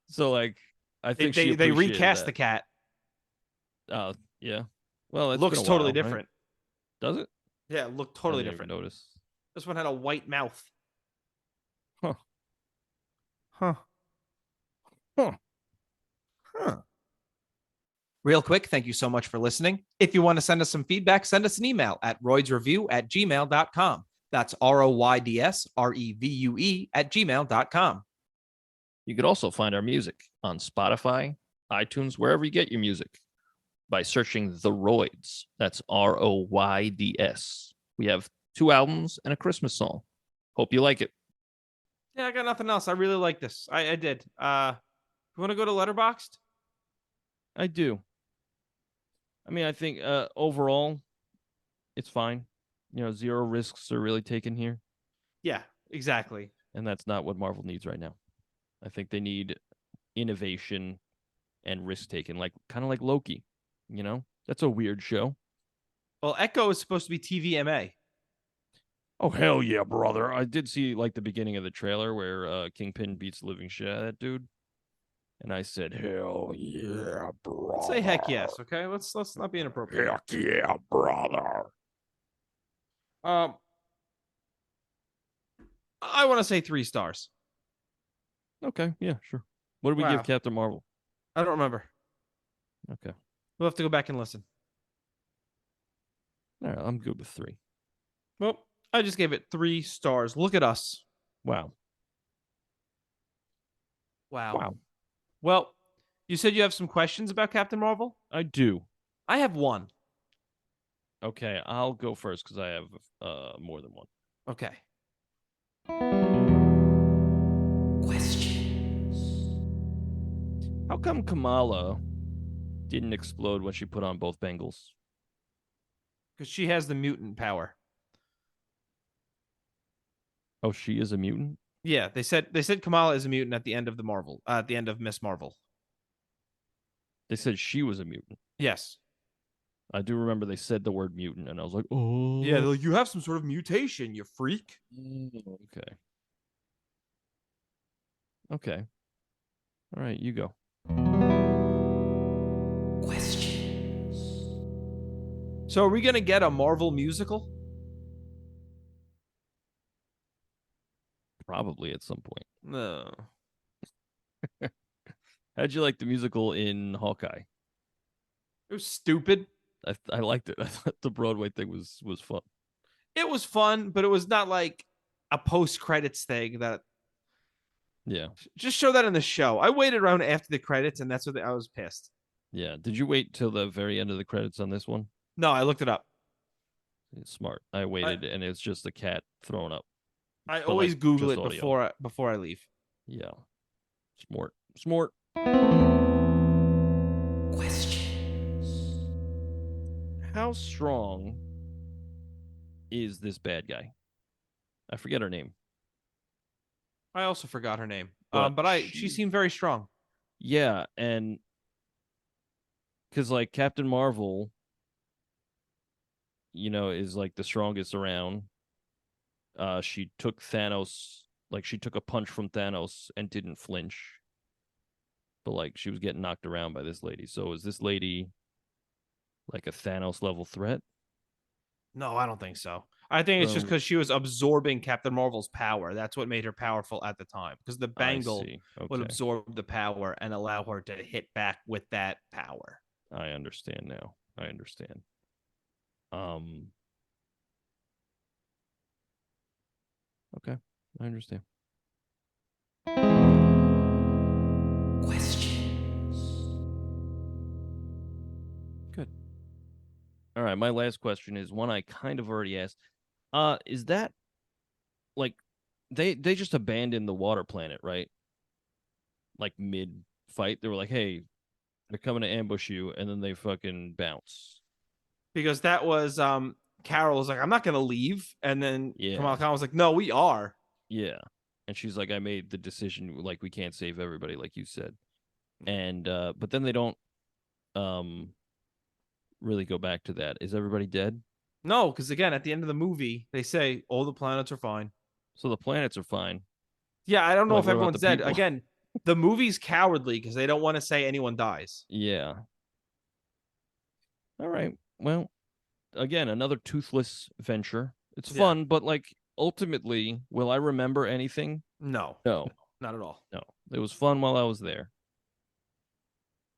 So like, I They think she they, they appreciated recast that. the cat. Yeah. Well, it's been Looks a totally while, right? different. Does it? Yeah, it looked I totally didn't even different. notice. This one had a white mouth. Huh. Huh. Huh. Huh. Real quick, thank you so much for listening. If you want to send us some feedback, send us an email at roydsreview@gmail.com. That's ROYDSREVUE@gmail.com. You could also find our music on Spotify, iTunes, wherever you get your music by searching The Royds. That's ROYDS. We have 2 albums and a Christmas song. Hope you like it. Yeah, I got nothing else. I really like this. I did. You want to go to Letterboxd? I do. I mean, I think overall it's fine. You know, zero risks are really taken here, Yeah, exactly. and that's not what Marvel needs right now. I think they need innovation and risk taken, like kind of like Loki. You know, that's a weird show. Well, Echo is supposed to be TVMA. Oh hell yeah, brother! I did see like the beginning of the trailer where Kingpin beats the living shit out of that dude, and I said, "Hell yeah, Let's say heck brother! yes. Okay, let's not be inappropriate here. Heck yeah, brother!" Um, I want to say 3 stars. Okay, yeah, sure. What do we give Wow, Captain Marvel? I don't remember. Okay, We'll have to go back and listen. all right, I'm good with 3. Well, I just gave it 3 stars. Look at us. Wow, Wow. wow. Well, you said you have some questions about Captain Marvel. I do. I have one. Okay, I'll go first because I have more than one. Okay. How come Kamala didn't explode when she put on both bangles? Because she has the mutant power. Oh, she is a mutant? Yeah, they said Kamala is a mutant at the end of at the end of Miss Marvel. They said she was a mutant. Yes. I do remember they said the word mutant, and I was like, Yeah, oh. like, you have some sort of mutation, you freak. Okay. Okay. All right, you go. So are we gonna get a Marvel musical? Probably at some point. No. How'd you like the musical in Hawkeye? It was stupid. I liked it. I thought the Broadway thing was fun. It was fun, but it was not like a post credits thing that Yeah. just show that in the show. I waited around after the credits and that's what I was pissed. Yeah. Did you wait till the very end of the credits on this one? No, I looked it up. It's smart. I I, waited, and it's just a cat thrown up, I but like always Google just it audio. before I leave. Yeah. Smart. Smart. How strong is this bad guy? I forget her name, I also forgot her name. but But she seemed very strong. yeah, and because like Captain Marvel, you know, is like the strongest around. She took Thanos, like she took a punch from Thanos and didn't flinch, but like she was getting knocked around by this lady. So is this lady like a Thanos level threat? No, I don't think so. I think it's just So because she was absorbing Captain Marvel's power. That's what made her powerful at the time. Because the I bangle see. would Okay, absorb the power and allow her to hit back with that power. I understand now. I understand. Um. Okay, I understand. Good. All right, my last question is one I kind of already asked. Is that like they just abandoned the water planet, right? Like mid fight, they were like, "Hey, they're coming to ambush you," and then they fucking bounce. Because that was Carol was like, I'm not gonna leave, and then Kamal Yeah, Khan was like, no, we are. yeah. And she's like, "I made the decision. Like, we can't save everybody, like you said." And but then they don't um really go back to that. Is everybody dead? No, because again, at the end of the movie, they say all the planets are fine. So the planets are fine. Yeah, I don't know Like, if what about the everyone's dead. people? Again, the movie's cowardly because they don't want to say anyone dies. Yeah. All right. Well, again, another toothless venture. It's Yeah. fun, but like ultimately, will I remember anything? No, No, not at all. no. It was fun while I was there.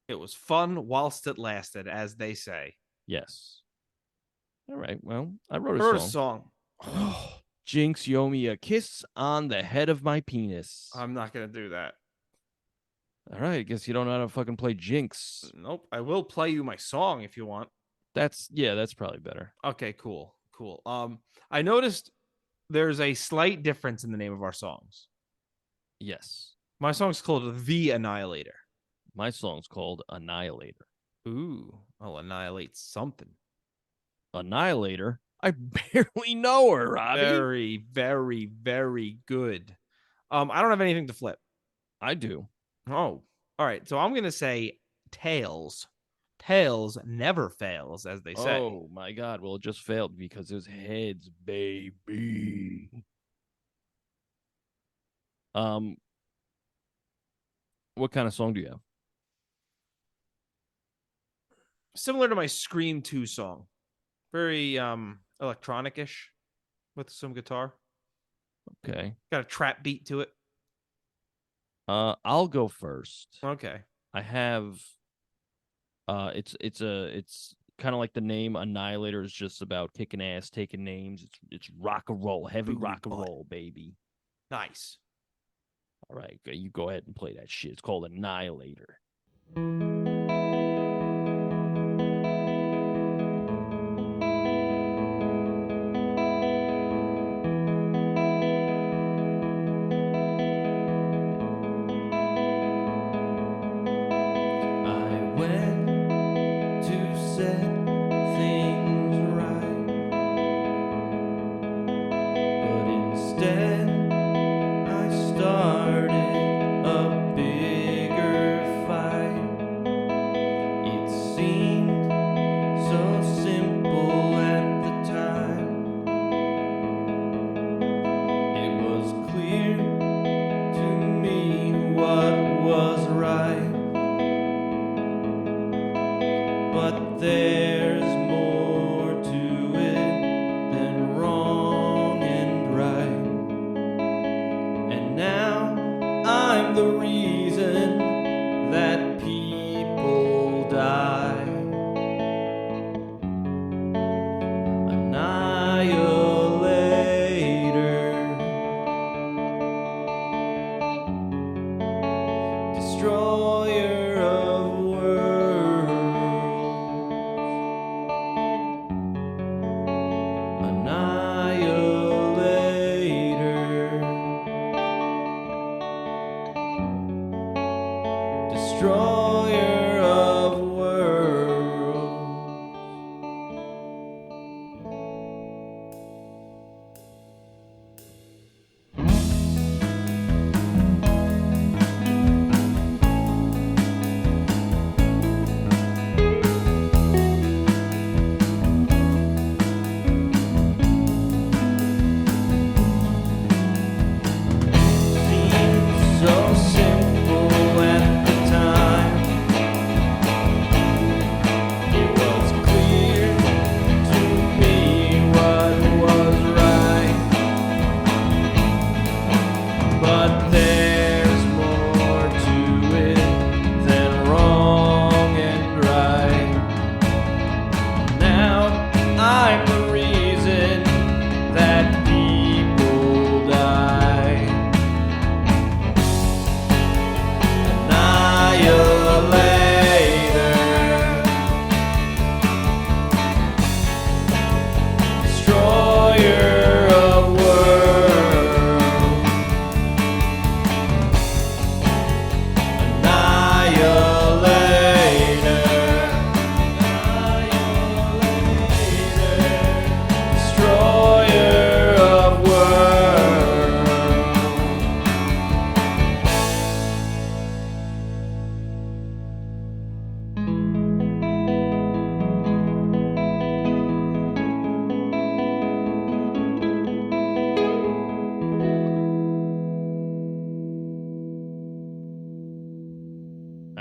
It was fun whilst it lasted, as they say. Yes. All right. Well, I wrote a I wrote a song. song. Jinx, you owe me a kiss on the head of my penis. I'm not gonna do that. All right. I guess you don't know how to fucking play Jinx. Nope. I will play you my song if you want. That's probably better. Okay, cool. Cool. I noticed there's a slight difference in the name of our songs. Yes. My song's called The Annihilator. My song's called Annihilator. Ooh, I'll annihilate something. Annihilator? I barely know her, Robbie. Very, very, very good. I don't have anything to flip. I do. Oh, all right. So I'm gonna say tails. Tails never fails, as they say. Oh my god. Well, it just failed because it was heads, baby. Um, what kind of song do you have? Similar to my Scream 2 song. Very electronic-ish with some guitar. Okay. Got a trap beat to it. I'll go first. Okay. I have it's kind of like the name Annihilator is just about kicking ass, taking names. It's rock and roll, heavy Booty rock and butt. roll, baby. Nice. All right, you go ahead and play that shit. It's called Annihilator. I went to set things right, but instead I started a bigger fight. It seemed so simple at the time. It was clear to me what was right. But there's more to it than wrong and right. And now I'm the reason that people die. Annihilator, destroyer of worlds. Annihilator, destroyer of worlds. Seemed so simple at the time.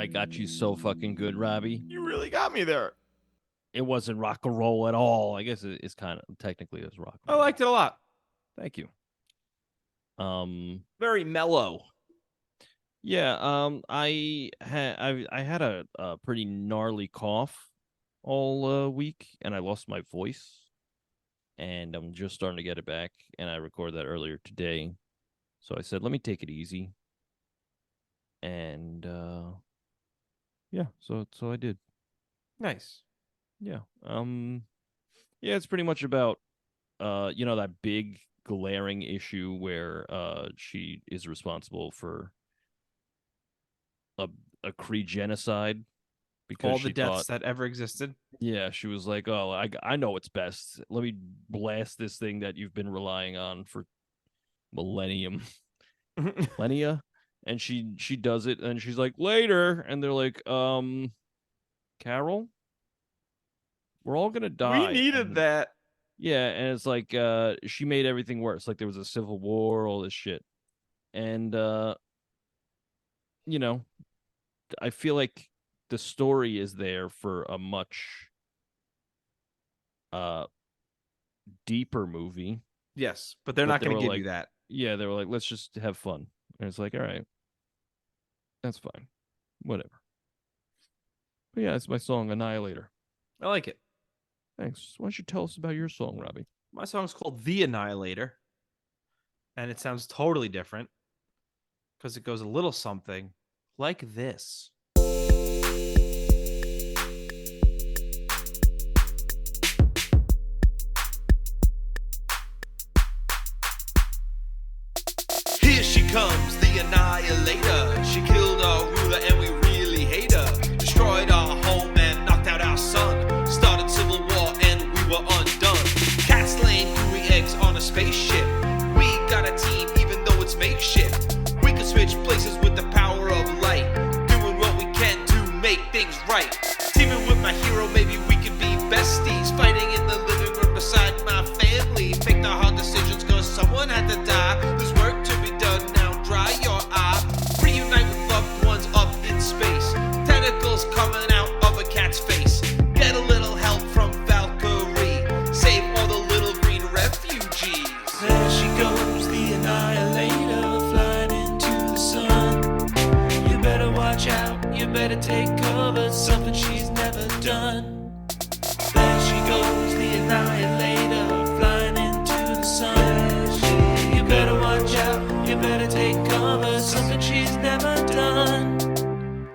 I got you so fucking good, Robbie. You really got me there. It wasn't rock and roll at all. I guess it's kind of technically it was rock and I roll. liked it a lot. Thank you. Very mellow. Yeah. I had a pretty gnarly cough all week, and I lost my voice, and I'm just starting to get it back. And I recorded that earlier today, so I said, let me take it easy. And yeah, so I did. Nice. Yeah. Yeah, it's pretty much about that big glaring issue where she is responsible for a a Cree genocide because All the she deaths thought, that ever existed. yeah, she was like, oh, I know what's best. Let me blast this thing that you've been relying on for millennium millennia. And she does it, and she's like, later, and they're like, Carol, we're all gonna We die. needed And that. yeah, and it's like she made everything worse. Like there was a civil war, all this shit. And you know, I feel like the story is there for a much uh deeper movie, Yes, but they're but not they going were to give like, you that. yeah, they were like, let's just have fun. And it's like, all right, that's fine. Whatever. But yeah, it's my song Annihilator. I like it. Thanks. Why don't you tell us about your song, Robbie? My song's called The Annihilator, and it sounds totally different because it goes a little something like this. Here she comes, the Annihilator. She killed our ruler and we really hate her. Destroyed our home and knocked out our son. Started civil war and we were undone. Cats laying gooey eggs on a spaceship. We got a team even though it's makeshift. We can switch places with the power of light. Doing what we can to make things right. Teaming with my hero, maybe we could be besties. Fighting in the living room beside my family. Make the hard decisions cause someone had to die. There's work to be done now, dry your eye. Reunite with loved ones up in space. Tentacles coming out of a cat's face. Get a little help from Valkyrie. Save all the little green refugees. There she goes, the Annihilator, flying into the sun. You better watch out, you better take cover, something she's never done. There she goes, the Annihilator, flying into the sun. You better watch out, you better take cover, something she's never done.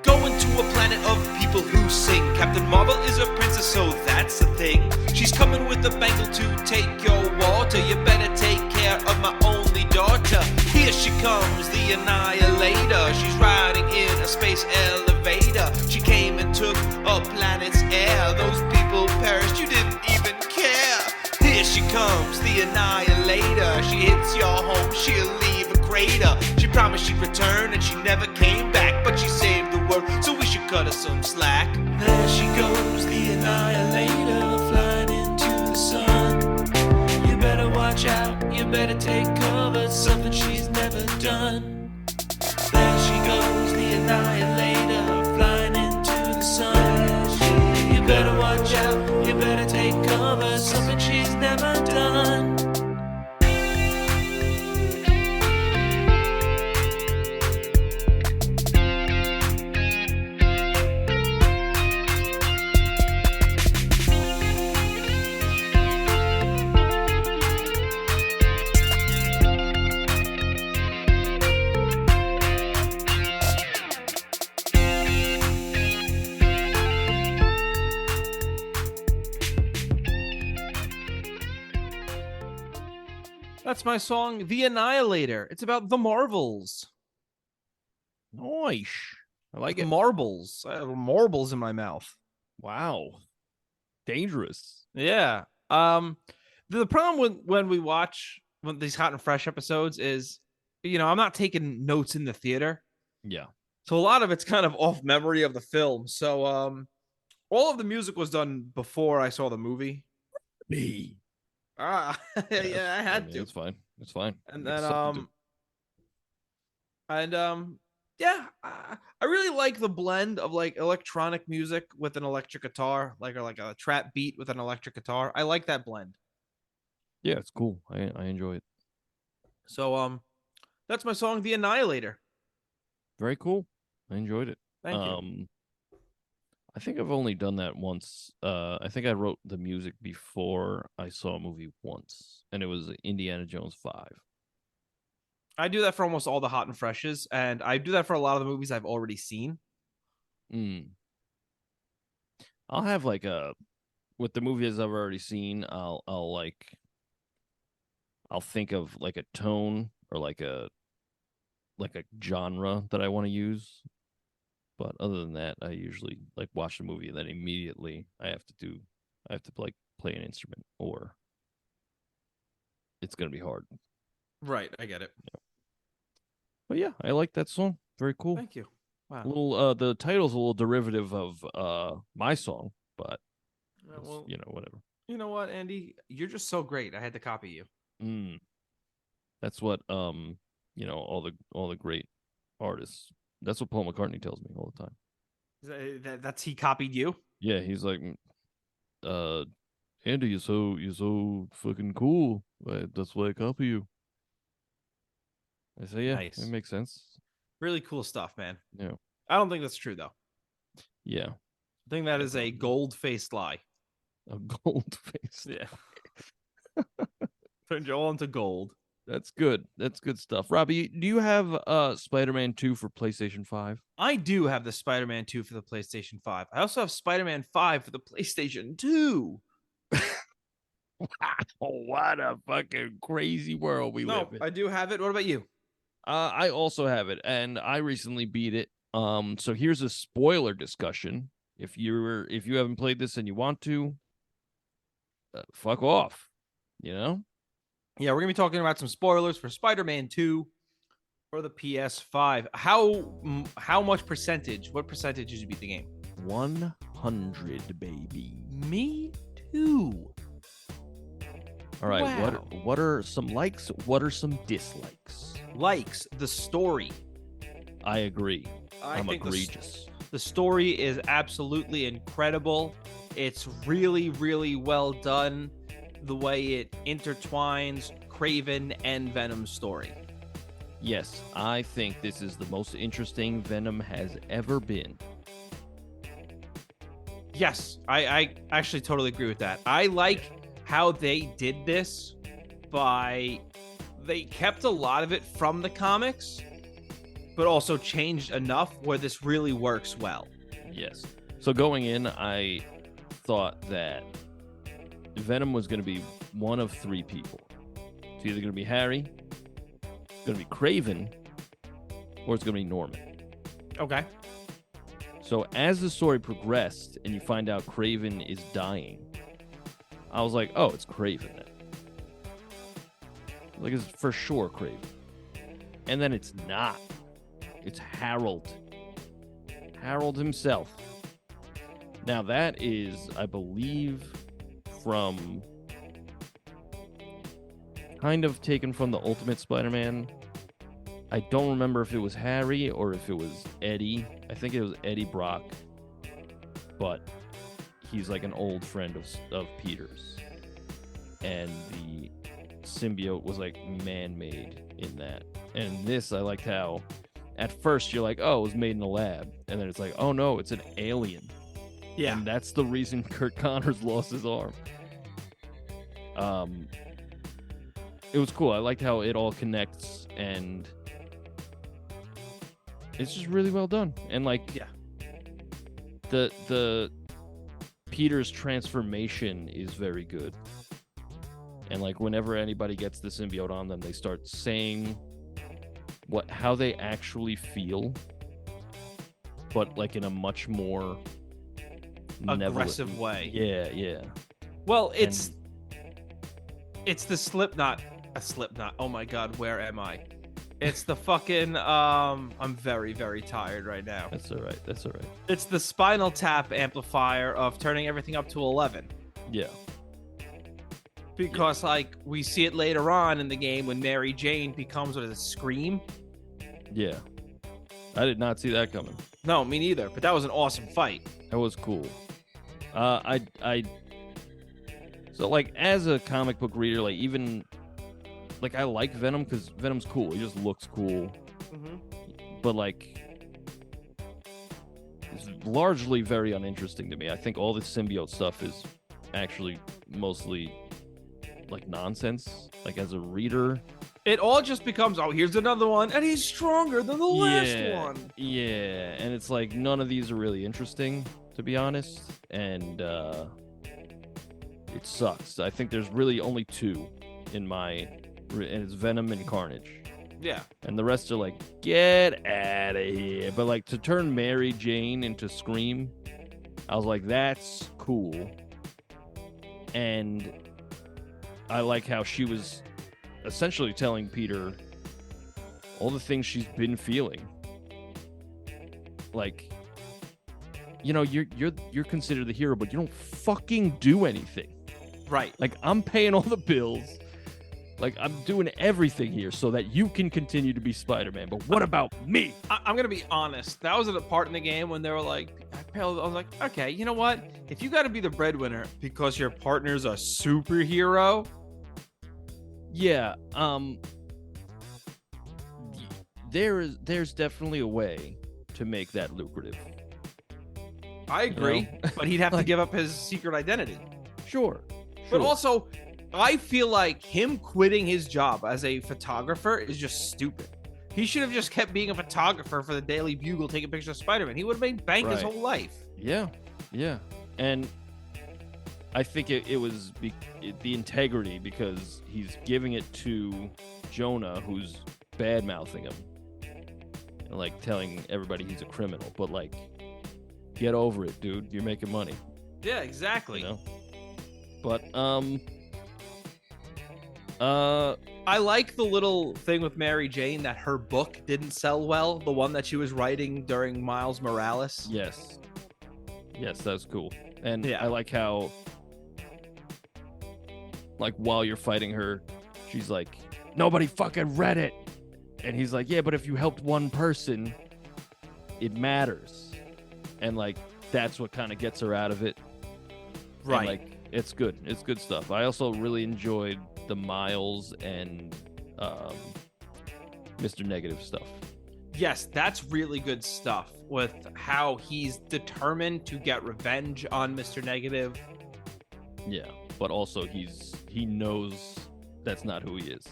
Going to a planet of people who sing. Captain Marvel is a princess, so that's the thing. She's coming with a bangle to take your water. You better take care of my only daughter. Here she comes, the Annihilator. She's riding in a space elevator. She came and took a planet's air. Those people perished, you didn't even care. Here she comes, the Annihilator. She hits your home, she'll leave a crater. She promised she'd return and she never came back, but she saved the world, so we should cut her some slack. There she goes, the Annihilator, flying into the sun. You better watch out, you better take cover, something she's never done. There she goes, the Annihilator, flying into the sun. You better watch out, you better take cover, something she's never done. That's my song, The Annihilator. It's about the Marvels. Nice. I like it. Marbles. I have marbles in my mouth. Wow. Dangerous. Yeah. The problem when we watch these hot and fresh episodes is, I'm not taking notes in the theater. Yeah. So a lot of it's kind of off memory of the film. So all of the music was done before I saw the movie. Me. Yeah, I had to. It's fine. It's fine. And It's then something Yeah, I really like the blend of like electronic music with an electric guitar, or like a trap beat with an electric guitar. I like that blend. Yeah, it's cool. I enjoy it. So that's my song, The Annihilator. Very cool. I enjoyed it. Thank you. Um, I think I've only done that once. I think I wrote the music before I saw a movie once, and it was Indiana Jones 5. I do that for almost all the hot and freshes, and I do that for a lot of the movies I've already seen. Mm. I'll have like a with the movies I've already seen. I'll think of like a tone or like a genre that I want to use. But other than that, I usually like watch the movie and then immediately I have to like play an instrument or it's gonna be hard. Right, I get it. But yeah, I like that song. Very cool. Thank you. A Wow. little the title's a little derivative of my song, but Well, whatever. you know what, Andy? You're just so great. I had to copy you. Mm, that's what all the great artists. That's what Paul McCartney tells me all the time. That's he copied you. Yeah, he's like, uh, Andy, you're so fucking cool. That's why I copy you. I say, yeah, it Nice. makes sense. Really cool stuff, man. Yeah, I don't think that's true though. yeah, I think that yeah, is a probably gold-faced lie. a gold face. Yeah. Turned you all into gold. That's good. That's good stuff. Robbie, do you have Spider-Man 2 for PlayStation 5? I do have the Spider-Man 2 for the PlayStation 5. I also have Spider-Man 5 for the PlayStation 2. Wow, what a fucking crazy world we live No, in. I do have it. What about you? I also have it, and I recently beat it. So here's a spoiler discussion. If you haven't played this and you want to, fuck off. You know? Yeah, we're going to be talking about some spoilers for Spider-Man 2 for the PS5. How much percentage? What percentage did you beat the game? 100, baby. Me too. All right. Wow. What are some likes? What are some dislikes? Likes the story. I agree. I I'm think egregious. the story is absolutely incredible. It's really, really well done. The way it intertwines Craven and Venom's story. Yes, I think this is the most interesting Venom has ever been. Yes, I actually totally agree with that. I like how they did this they kept a lot of it from the comics, but also changed enough where this really works well. Yes. So going in, I thought that Venom was going to be one of three people. It's either going to be Harry, it's going to be Craven, or it's going to be Norman. Okay. So as the story progressed and you find out Craven is dying, I was like, oh, it's Craven then. Like, it's for sure Craven. And then it's not. It's Harold. Harold himself. Now that is, I believe, from kind of taken from the Ultimate Spider-Man. I don't remember if it was Harry or if it was Eddie. I think it was Eddie Brock. But he's like an old friend of Peter's. And the symbiote was like man-made in that. And this, I liked how at first you're like, oh, it was made in a lab. And then it's like, oh no, it's an alien. Yeah. And that's the reason Kurt Connors lost his arm. It was cool. I liked how it all connects, and it's just really well done. And like, Yeah. the Peter's transformation is very good. And like, whenever anybody gets the symbiote on them, they start saying how they actually feel, but like in a much more Aggressive way. Yeah, yeah. Well, it's the Slipknot. A Slipknot. Oh my god, where am I? It's the fucking I'm very, very tired right now. That's all right. That's all right. It's the Spinal Tap amplifier of turning everything up to 11. Yeah. Because like we see it later on in the game when Mary Jane becomes what is it, Scream? Yeah. I did not see that coming. No, me neither. But that was an awesome fight. That was cool. So like as a comic book reader, like even like I like Venom because Venom's cool. He just looks cool. But like it's largely very uninteresting to me. I think all the symbiote stuff is actually mostly like nonsense. Like as a reader, it all just becomes, oh, here's another one, and he's stronger than the last one. Yeah, and it's like none of these are really interesting, to be honest, and it sucks. I think there's really only two in my, and it's Venom and Carnage. Yeah. And the rest are like, get out of here. But like to turn Mary Jane into Scream, I was like, that's cool. And I like how she was essentially telling Peter all the things she's been feeling. Like, you know, you're considered the hero, but you don't fucking do anything. Right. Like, I'm paying all the bills. Like, I'm doing everything here so that you can continue to be Spider-Man. But what about me? I'm going to be honest. That was the part in the game when they were like, I was like, okay, you know what? If you got to be the breadwinner because your partner's a superhero. Yeah. There's definitely a way to make that lucrative. I agree. You know? But he'd have to give up his secret identity. Sure. But also, I feel like him quitting his job as a photographer is just stupid. He should have just kept being a photographer for the Daily Bugle, taking pictures of Spider-Man. He would have made bank his whole life. Yeah. And I think it was the integrity, because he's giving it to Jonah, who's bad-mouthing him. And, like, telling everybody he's a criminal. But, like, get over it, dude. You're making money. Yeah, exactly. You know? But, I like the little thing with Mary Jane that her book didn't sell well, the one that she was writing during Miles Morales. Yes, that's cool. And yeah. I like how, like, while you're fighting her, she's like, nobody fucking read it. And he's like, yeah, but if you helped one person, it matters. And, like, that's what kind of gets her out of it. Right. And, like, it's good. It's good stuff. I also really enjoyed the Miles and Mr. Negative stuff. Yes, that's really good stuff with how he's determined to get revenge on Mr. Negative. Yeah, but also he knows that's not who he is.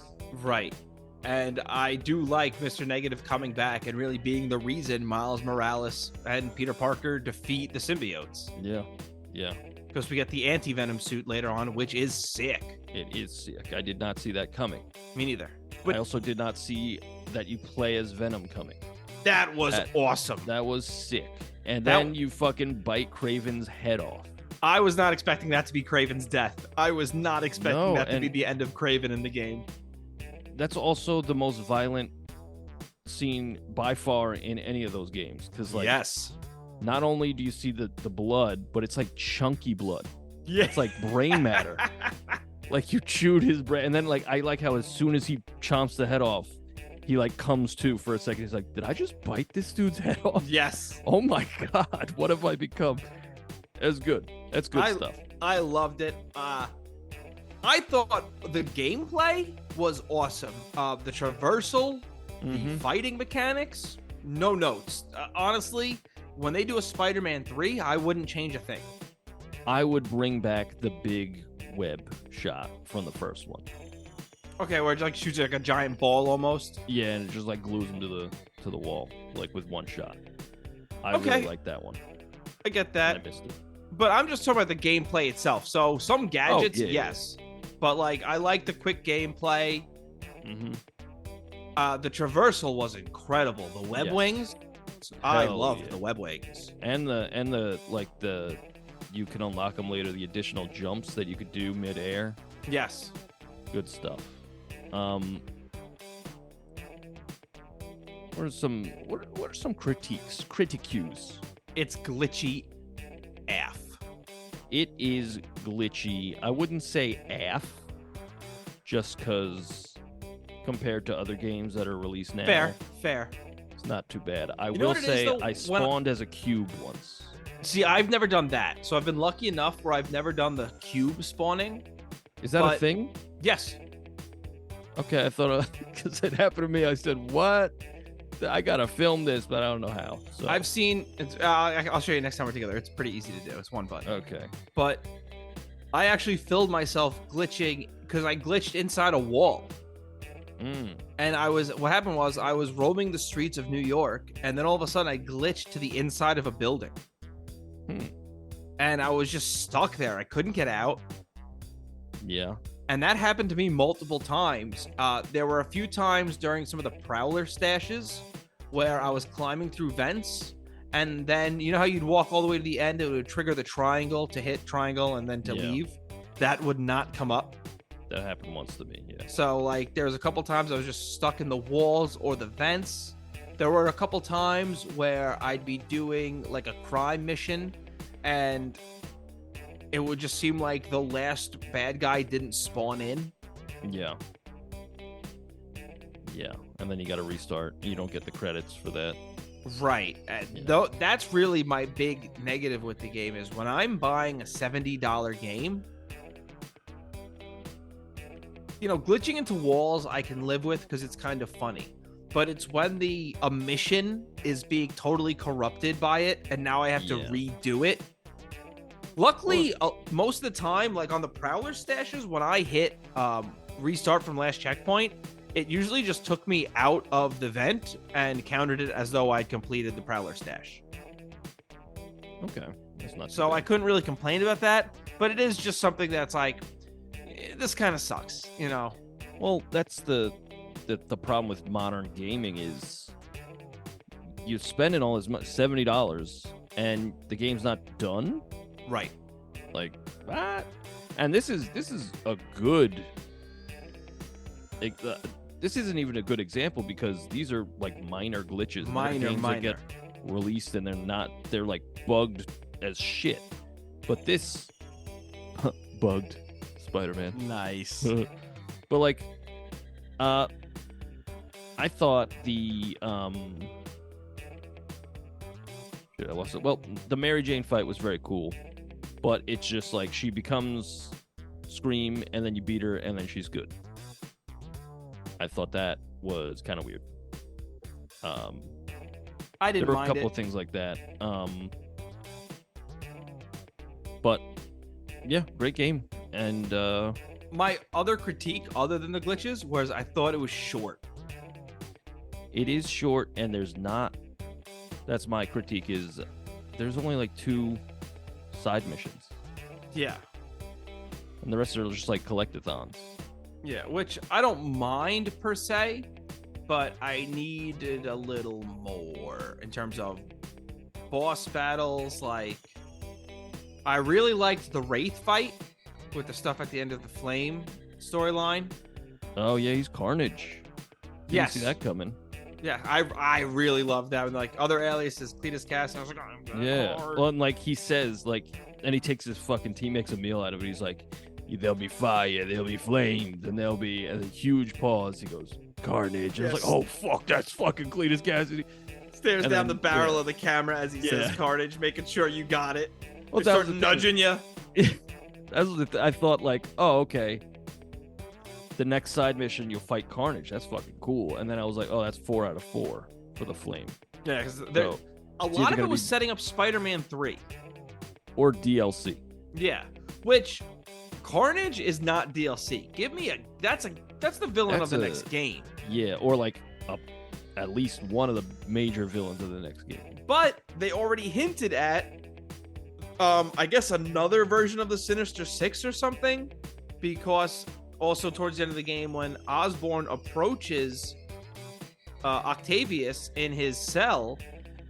Right. And I do like Mr. Negative coming back and really being the reason Miles Morales and Peter Parker defeat the symbiotes. Yeah. Because we get the anti-Venom suit later on, which is sick. It is sick. I did not see that coming. Me neither. But I also did not see that you play as Venom coming. That was awesome. That was sick. And then you fucking bite Kraven's head off. I was not expecting that to be Kraven's death. I was not expecting that to be the end of Kraven in the game. That's also the most violent scene by far in any of those games. Because, like, yes. Not only do you see the blood, but it's like chunky blood. Yeah. It's like brain matter. Like you chewed his brain. And then, like, I like how as soon as he chomps the head off, he, like, comes to for a second. He's like, did I just bite this dude's head off? Yes. Oh my God. What have I become? That's good. That's good stuff. I loved it. I thought the gameplay was awesome. The traversal, the fighting mechanics, no notes. Honestly, when they do a Spider-Man 3, I wouldn't change a thing. I would bring back the big web shot from the first one. Okay, where it like shoots like a giant ball almost. Yeah, and it just like glues him to the wall, like with one shot. I really like that one. I get that. I missed it. But I'm just talking about the gameplay itself. So some gadgets, yes. Yeah. But like I like the quick gameplay. The traversal was incredible. The web wings. I love the web wings. And the like the you can unlock them later, the additional jumps that you could do mid-air. Yes. Good stuff. What are some critiques? It's glitchy AF. It is glitchy. I wouldn't say AF, just because compared to other games that are released now. Fair. not too bad. I know will what it is, say though? I spawned as a cube once. See, I've never done that. So I've been lucky enough where I've never done the cube spawning. Is that a thing? Yes. Okay, I thought because it happened to me. I said, "What? I gotta film this, but I don't know how." So I've seen. I'll show you next time we're together. It's pretty easy to do. It's one button. okay. But I actually filmed myself glitching because I glitched inside a wall. And what happened was I was roaming the streets of New York, and then all of a sudden I glitched to the inside of a building. And I was just stuck there. I couldn't get out. Yeah. And that happened to me multiple times. There were a few times during some of the Prowler stashes where I was climbing through vents, and then you know how you'd walk all the way to the end, it would trigger the triangle to hit triangle and then to leave? That would not come up. That happened once to me, yeah. So, like, there was a couple times I was just stuck in the walls or the vents. There were a couple times where I'd be doing, like, a crime mission, and it would just seem like the last bad guy didn't spawn in. Yeah. Yeah, and then you got to restart. You don't get the credits for that. Right. Though that's really my big negative with the game is when I'm buying a $70 game, you know, glitching into walls I can live with because it's kind of funny. But it's when a mission is being totally corrupted by it, and now I have to redo it. Luckily, most of the time, like on the Prowler stashes, when I hit restart from last checkpoint, it usually just took me out of the vent and counted it as though I'd completed the Prowler stash. Okay. That's not so I couldn't really complain about that, but it is just something that's like, this kind of sucks, you know? Well, that's the problem with modern gaming is you're spending all this much, $70, and the game's not done. Right. Like, what? And this is a good... this isn't even a good example because these are like minor glitches. Minor. That get released and they're like bugged as shit. But this bugged Spider-Man. Nice. But like, I thought the shit, I lost it. Well, the Mary Jane fight was very cool, but it's just like she becomes Scream and then you beat her and then she's good. I thought that was kind of weird. I didn't mind it. There were a couple of things like that. But yeah, great game. And my other critique, other than the glitches, was I thought it was short. It is short, and there's not. That's my critique. Is there's only like 2 side missions. Yeah. And the rest are just like collectathons. Yeah, which I don't mind per se, but I needed a little more in terms of boss battles. Like, I really liked the Wraith fight with the stuff at the end of the Flame storyline. Oh yeah, he's Carnage. Didn't see that coming. Yeah, I really love that. And like other aliases, Cletus Cass, and I was like, oh, I'm gonna hard. Well, and like he says, like, and he takes his fucking team, makes a meal out of it. He's like, there'll be fire, there'll be flames, and there'll be a huge pause. He goes, Carnage. And I was like, oh fuck, that's fucking Cletus Cassidy. Stares and down the barrel of the camera as he says Carnage, making sure you got it. Well, they start nudging you. I thought like, oh okay. The next side mission, you'll fight Carnage. That's fucking cool. And then I was like, oh, that's 4 out of 4 for the Flame. Yeah, because a lot of it was setting up Spider-Man 3. Or DLC. Yeah, which Carnage is not DLC. Give me that's the villain of the next game. Yeah, or like at least one of the major villains of the next game. But they already hinted at, I guess another version of the Sinister Six or something, because also towards the end of the game when Osborn approaches Octavius in his cell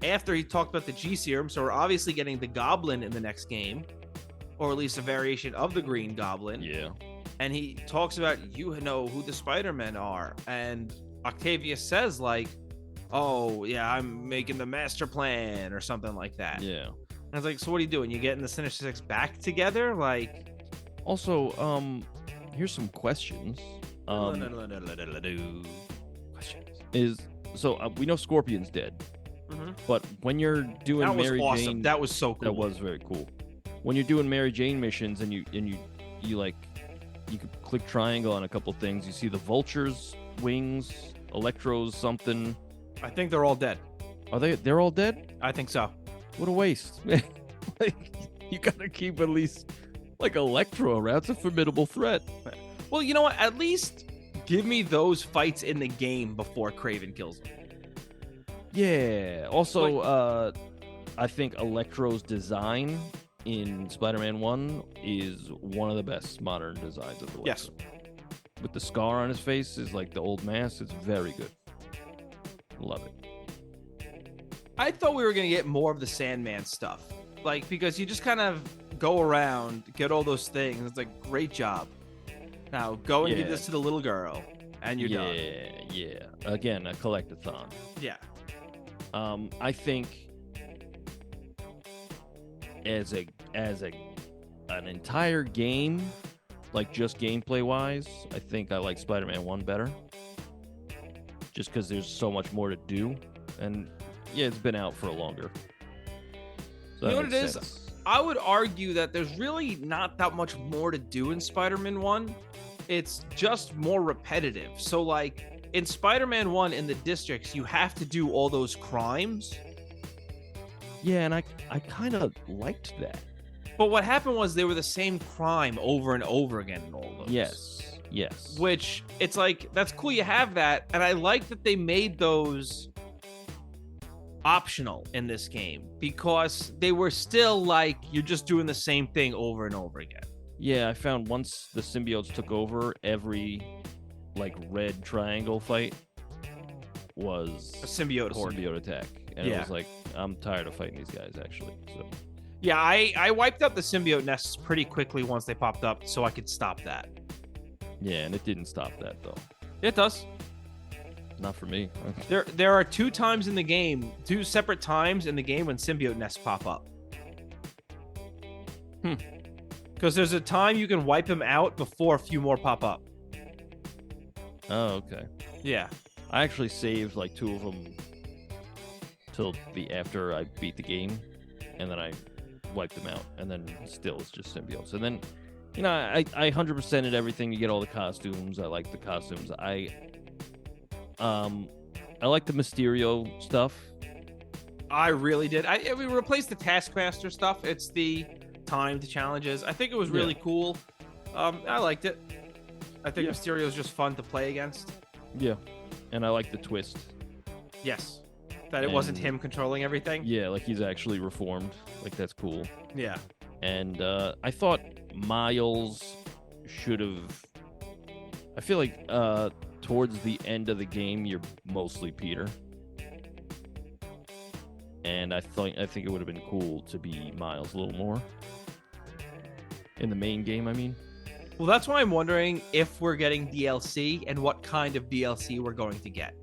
after he talked about the G Serum, so we're obviously getting the Goblin in the next game, or at least a variation of the Green Goblin. Yeah. And he talks about, you know who the Spider-Men are, and Octavius says like, oh yeah, I'm making the master plan or something like that. Yeah. And I was like, so what are you doing? You getting the Sinister Six back together? Like, also, here's some questions. questions. Is So we know Scorpion's dead, Mm-hmm. but when you're doing That was Mary awesome. Jane, That was so cool. that was very cool. When you're doing Mary Jane missions and you like, you could click triangle on a couple things. You see the Vulture's wings, Electro's something. I think they're all dead. Are they're all dead? I think so. What a waste. Like, you gotta keep at least like Electro around. It's a formidable threat. Well, you know what? At least give me those fights in the game before Craven kills them. Yeah. Also, I think Electro's design in Spider-Man 1 is one of the best modern designs of the weapon. Yes. With the scar on his face is like the old mask. It's very good. Love it. I thought we were going to get more of the Sandman stuff. Like, because you just kind of go around, get all those things. It's like, great job. Now, go and give this to the little girl, and you're done. Yeah. Again, a collectathon. Yeah. I think as an entire game, like just gameplay wise, I think I like Spider-Man 1 better. Just because there's so much more to do, and yeah, it's been out for longer. So you know what it is? I would argue that there's really not that much more to do in Spider-Man 1. It's just more repetitive. So, like, in Spider-Man 1, in the districts, you have to do all those crimes. Yeah, and I kind of liked that. But what happened was they were the same crime over and over again in all those. Yes. Which, it's like, that's cool you have that, and I like that they made those optional in this game, because they were still like, you're just doing the same thing over and over again. Yeah, I found once the symbiotes took over, every like red triangle fight was A symbiote horde. Symbiote attack. And it was like, I'm tired of fighting these guys, actually. So yeah, I wiped out the symbiote nests pretty quickly once they popped up, so I could stop that. yeah, and it didn't stop that though. It does. Not for me. There are two times in the game, two separate times in the game when symbiote nests pop up. Because there's a time you can wipe him out before a few more pop up. Oh, okay. Yeah. I actually saved like 2 of them till after I beat the game, and then I wiped them out, and then still it's just symbiotes. And then, you know, I 100%ed everything. You get all the costumes. I like the costumes. I like the Mysterio stuff. I really did. We replaced the Taskmaster stuff. It's the timed challenges. I think it was really cool. I liked it. I think Mysterio is just fun to play against. Yeah, and I like the twist. Yes, that it wasn't him controlling everything. Yeah, like he's actually reformed. Like that's cool. Yeah, and I thought Miles should have. I feel like towards the end of the game, you're mostly Peter. And I think it would have been cool to be Miles a little more. In the main game, I mean. Well, that's why I'm wondering if we're getting DLC and what kind of DLC we're going to get.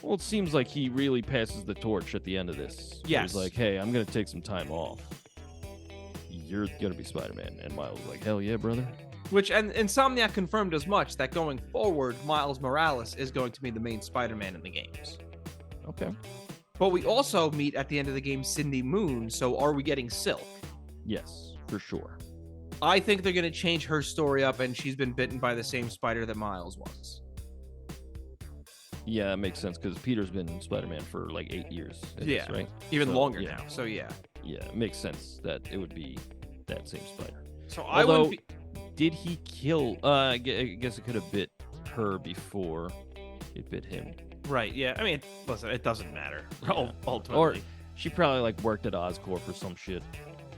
Well, it seems like he really passes the torch at the end of this. Yes. He's like, hey, I'm going to take some time off. You're going to be Spider-Man. And Miles is like, hell yeah, brother. Which, and Insomniac confirmed as much, that going forward, Miles Morales is going to be the main Spider-Man in the games. Okay. But we also meet at the end of the game Cindy Moon, so are we getting Silk? Yes, for sure. I think they're going to change her story up, and she's been bitten by the same spider that Miles was. Yeah, that makes sense, because Peter's been Spider-Man for like 8 years. Yeah, right? Even longer now, so yeah. Yeah, it makes sense that it would be that same spider. So I wouldn't be... Did he kill... I guess it could have bit her before it bit him. Right, yeah. I mean, listen, it doesn't matter, ultimately. Or she probably like worked at Oscorp or some shit.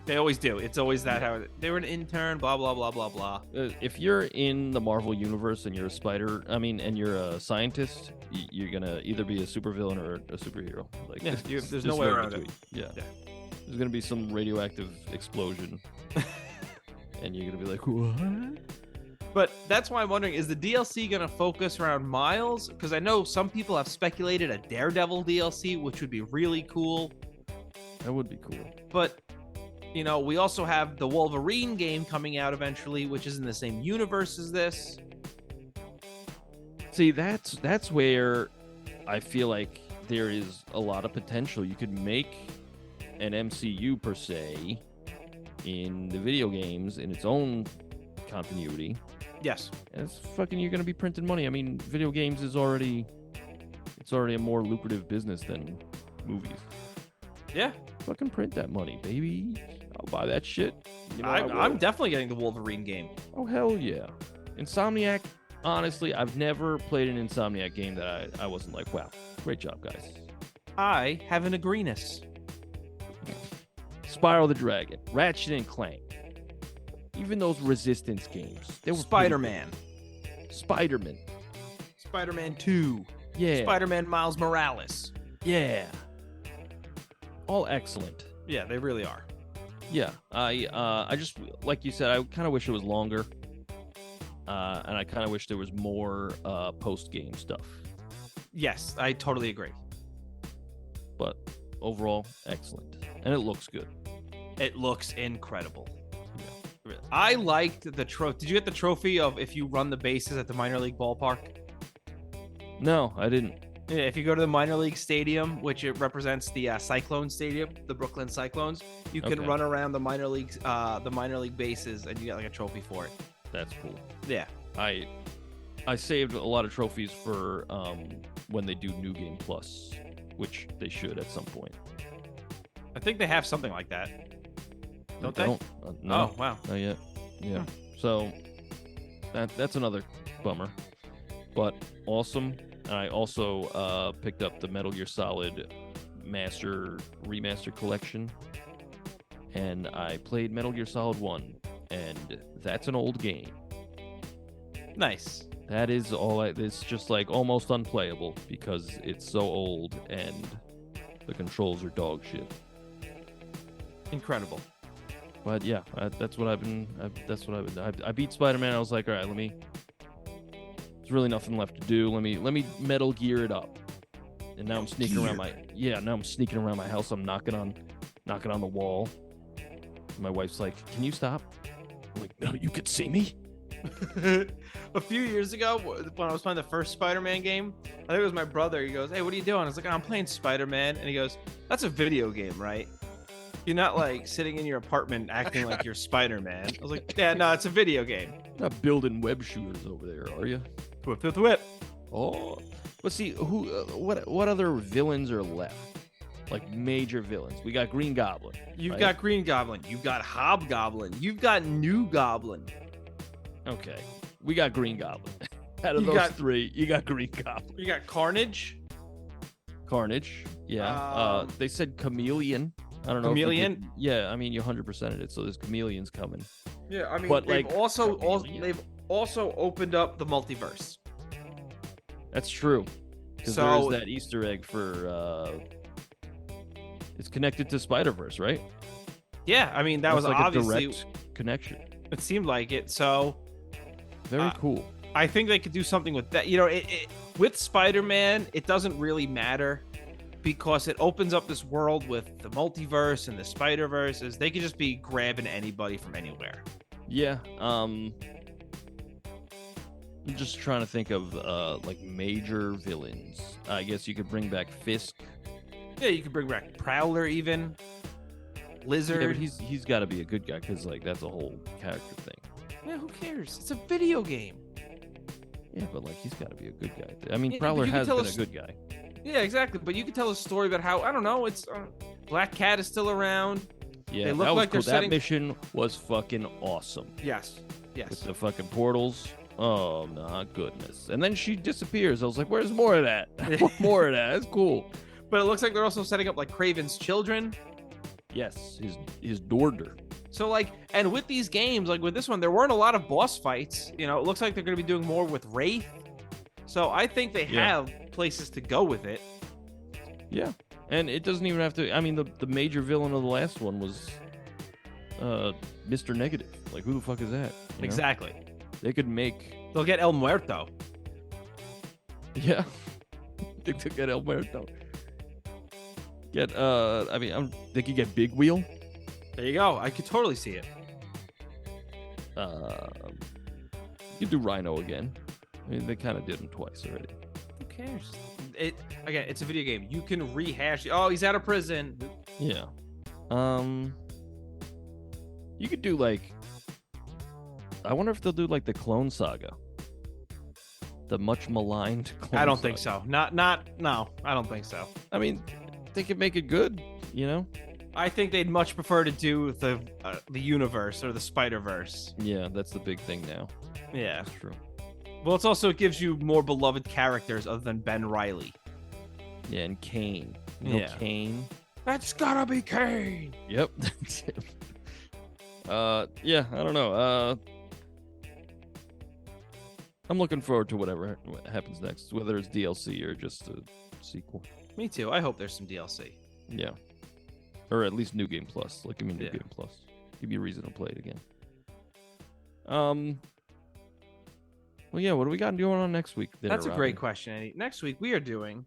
They always do. It's always that how they were an intern, blah, blah, blah, blah, blah. If you're in the Marvel universe and you're a spider, and you're a scientist, you're going to either be a supervillain or a superhero. Like, yeah, there's no way around it. Yeah. There's going to be some radioactive explosion. And you're going to be like, what? But that's why I'm wondering, is the DLC going to focus around Miles? Because I know some people have speculated a Daredevil DLC, which would be really cool. That would be cool. But, you know, we also have the Wolverine game coming out eventually, which is in the same universe as this. See, that's where I feel like there is a lot of potential. You could make an MCU per se in the video games in its own continuity. Yes. And it's fucking, you're gonna be printing money. I mean, video games is already a more lucrative business than movies. Yeah. Fucking print that money, baby. I'll buy that shit. You know, I'm definitely getting the Wolverine game. Oh hell yeah. Insomniac, honestly, I've never played an Insomniac game that I wasn't like, wow, great job, guys. I have an agreement. Spyro the Dragon, Ratchet and Clank, even those Resistance games. They were Spider-Man. Spider-Man. Spider-Man 2. Yeah. Spider-Man Miles Morales. Yeah. All excellent. Yeah, they really are. Yeah. I just, like you said, I kind of wish it was longer. And I kind of wish there was more post-game stuff. Yes, I totally agree. But overall, excellent. And it looks good. It looks incredible. Yeah. I liked the trophy. Did you get the trophy of if you run the bases at the minor league ballpark? No, I didn't. Yeah, if you go to the minor league stadium, which it represents the Cyclone Stadium, the Brooklyn Cyclones, you can run around the minor league bases, and you get like a trophy for it. That's cool. Yeah, I saved a lot of trophies for when they do New Game Plus, which they should at some point. I think they have something like that. Don't they? No, oh wow, not yet. Yeah. So that's another bummer, but awesome. And I also picked up the Metal Gear Solid Remaster Collection, and I played Metal Gear Solid 1, and that's an old game. Nice. That is all. It's just like almost unplayable because it's so old and the controls are dog shit. Incredible. But yeah, that's what I've been. I beat Spider-Man. I was like, all right, there's really nothing left to do. Let me Metal Gear it up. And now I'm sneaking around my house. I'm knocking on the wall. And my wife's like, "Can you stop?" I'm like, "No, you could see me." A few years ago, when I was playing the first Spider-Man game, I think it was my brother. He goes, "Hey, what are you doing?" I was like, "I'm playing Spider-Man," and he goes, "That's a video game, right? You're not like sitting in your apartment acting like you're Spider-Man." I was like, "Yeah, no, it's a video game." Not building web shooters over there, are you? Whip, whip, whip. Oh, let's see what other villains are left. Like major villains. We got Green Goblin. You've got Green Goblin. You've got Hobgoblin. You've got New Goblin. Okay, we got Green Goblin. Out of those three, you got Green Goblin. You got Carnage. Yeah. They said Chameleon. I don't know. Chameleon. Yeah, I mean you 100%ed it, so there's chameleons coming. Yeah, I mean, but they've also opened up the multiverse. That's true. Because there's that Easter egg for. It's connected to Spider-Verse, right? Yeah, I mean that was like obviously a direct connection. It seemed like it. So very cool. I think they could do something with that. You know, with Spider-Man, it doesn't really matter because it opens up this world with the multiverse and the Spider-Verse. They could just be grabbing anybody from anywhere. Yeah. I'm just trying to think of like major villains. I guess you could bring back Fisk. Yeah, you could bring back Prowler even. Lizard. Yeah, but he's got to be a good guy because like that's a whole character thing. Yeah, who cares? It's a video game. Yeah, but like he's got to be a good guy. I mean, Prowler has been a good guy. Yeah, exactly. But you could tell a story about how, I don't know, it's Black Cat is still around. Yeah, they look like cool. they're setting... That mission was fucking awesome. Yes. With the fucking portals. Oh, my goodness. And then she disappears. I was like, where's more of that? I want more of that. That's cool. But it looks like they're also setting up like Kraven's children. Yes, his daughter. So like, and with these games, like with this one, there weren't a lot of boss fights. You know, it looks like they're going to be doing more with Wraith. So I think they have places to go with it. Yeah, and it doesn't even have to. I mean, the major villain of the last one was Mr. Negative. Like, who the fuck is that? You know? Exactly. They could make. They'll get El Muerto. Yeah, they could get El Muerto. I mean, they could get Big Wheel. There you go. I could totally see it. You could do Rhino again. I mean, they kind of did him twice already. Who cares? It's a video game. You can rehash. Oh, he's out of prison. Yeah. You could do like. I wonder if they'll do like the Clone Saga. The much maligned Clone I don't Saga. think so. No, I don't think so. I mean, they could make it good, you know? I think they'd much prefer to do the universe or the Spider-Verse. Yeah, that's the big thing now. Yeah. That's true. Well, it gives you more beloved characters other than Ben Reilly. Yeah, and Kane. You know, Yeah. Kane. That's gotta be Kane. Yep. That's him. Yeah, I don't know. I'm looking forward to whatever happens next, whether it's DLC or just a sequel. Me too. I hope there's some DLC. Yeah. Or at least New Game Plus. Like, give me New Yeah. Game Plus. Give me a reason to play it again. Well, yeah, what do we got going on next week? That's a great question, Eddie. Next week, we are doing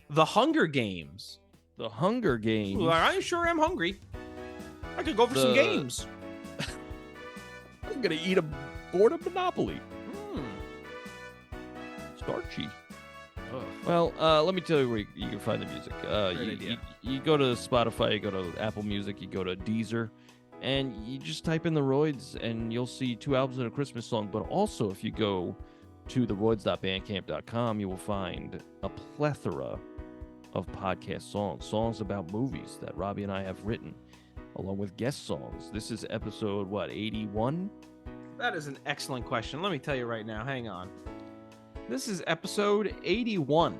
The Hunger Games. The Hunger Games. Ooh, I sure am hungry. I could go for some games. I'm going to eat a board of Monopoly. Mm. Starchy. Ugh. Well, let me tell you where you can find the music. You go to Spotify, you go to Apple Music, you go to Deezer, and you just type in The Royds, and you'll see 2 albums and a Christmas song. But also, if you go to TheRoyds.bandcamp.com, you will find a plethora of podcast songs about movies that Robbie and I have written, along with guest songs. This is episode, 81? That is an excellent question. Let me tell you right now. Hang on. This is episode 81.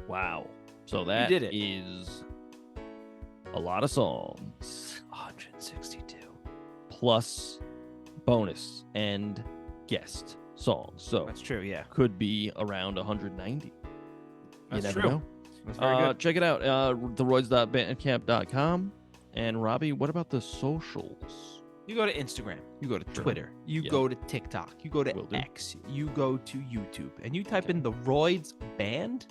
Wow. So that did it. is a lot of songs. 162. Plus bonus and guest songs. So That's true, yeah. could be around 190. That's you never true. know. That's very good. Check it out. TheRoyds.bandcamp.com. And Robbie, what about the socials? You go to Instagram, you go to Sure. Twitter, you Yeah. go to TikTok, you go to Will do. X, you go to YouTube, and you type in the Royds Band,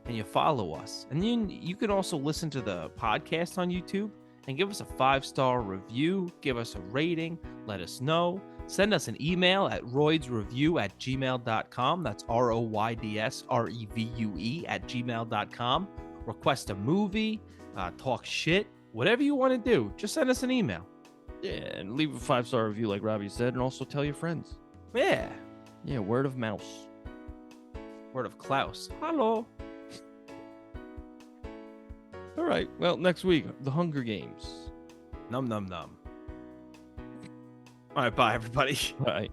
and you follow us. And then you can also listen to the podcast on YouTube and give us a 5-star review, give us a rating, let us know. Send us an email at roydsreview@gmail.com. That's ROYDSREVUE@gmail.com. Request a movie, talk shit, whatever you want to do. Just send us an email. Yeah, and leave a 5-star review like Robbie said, and also tell your friends. Yeah. Yeah, word of mouse. Word of Klaus. Hello. All right, well, next week, The Hunger Games. Num num num. All right, bye everybody. All right.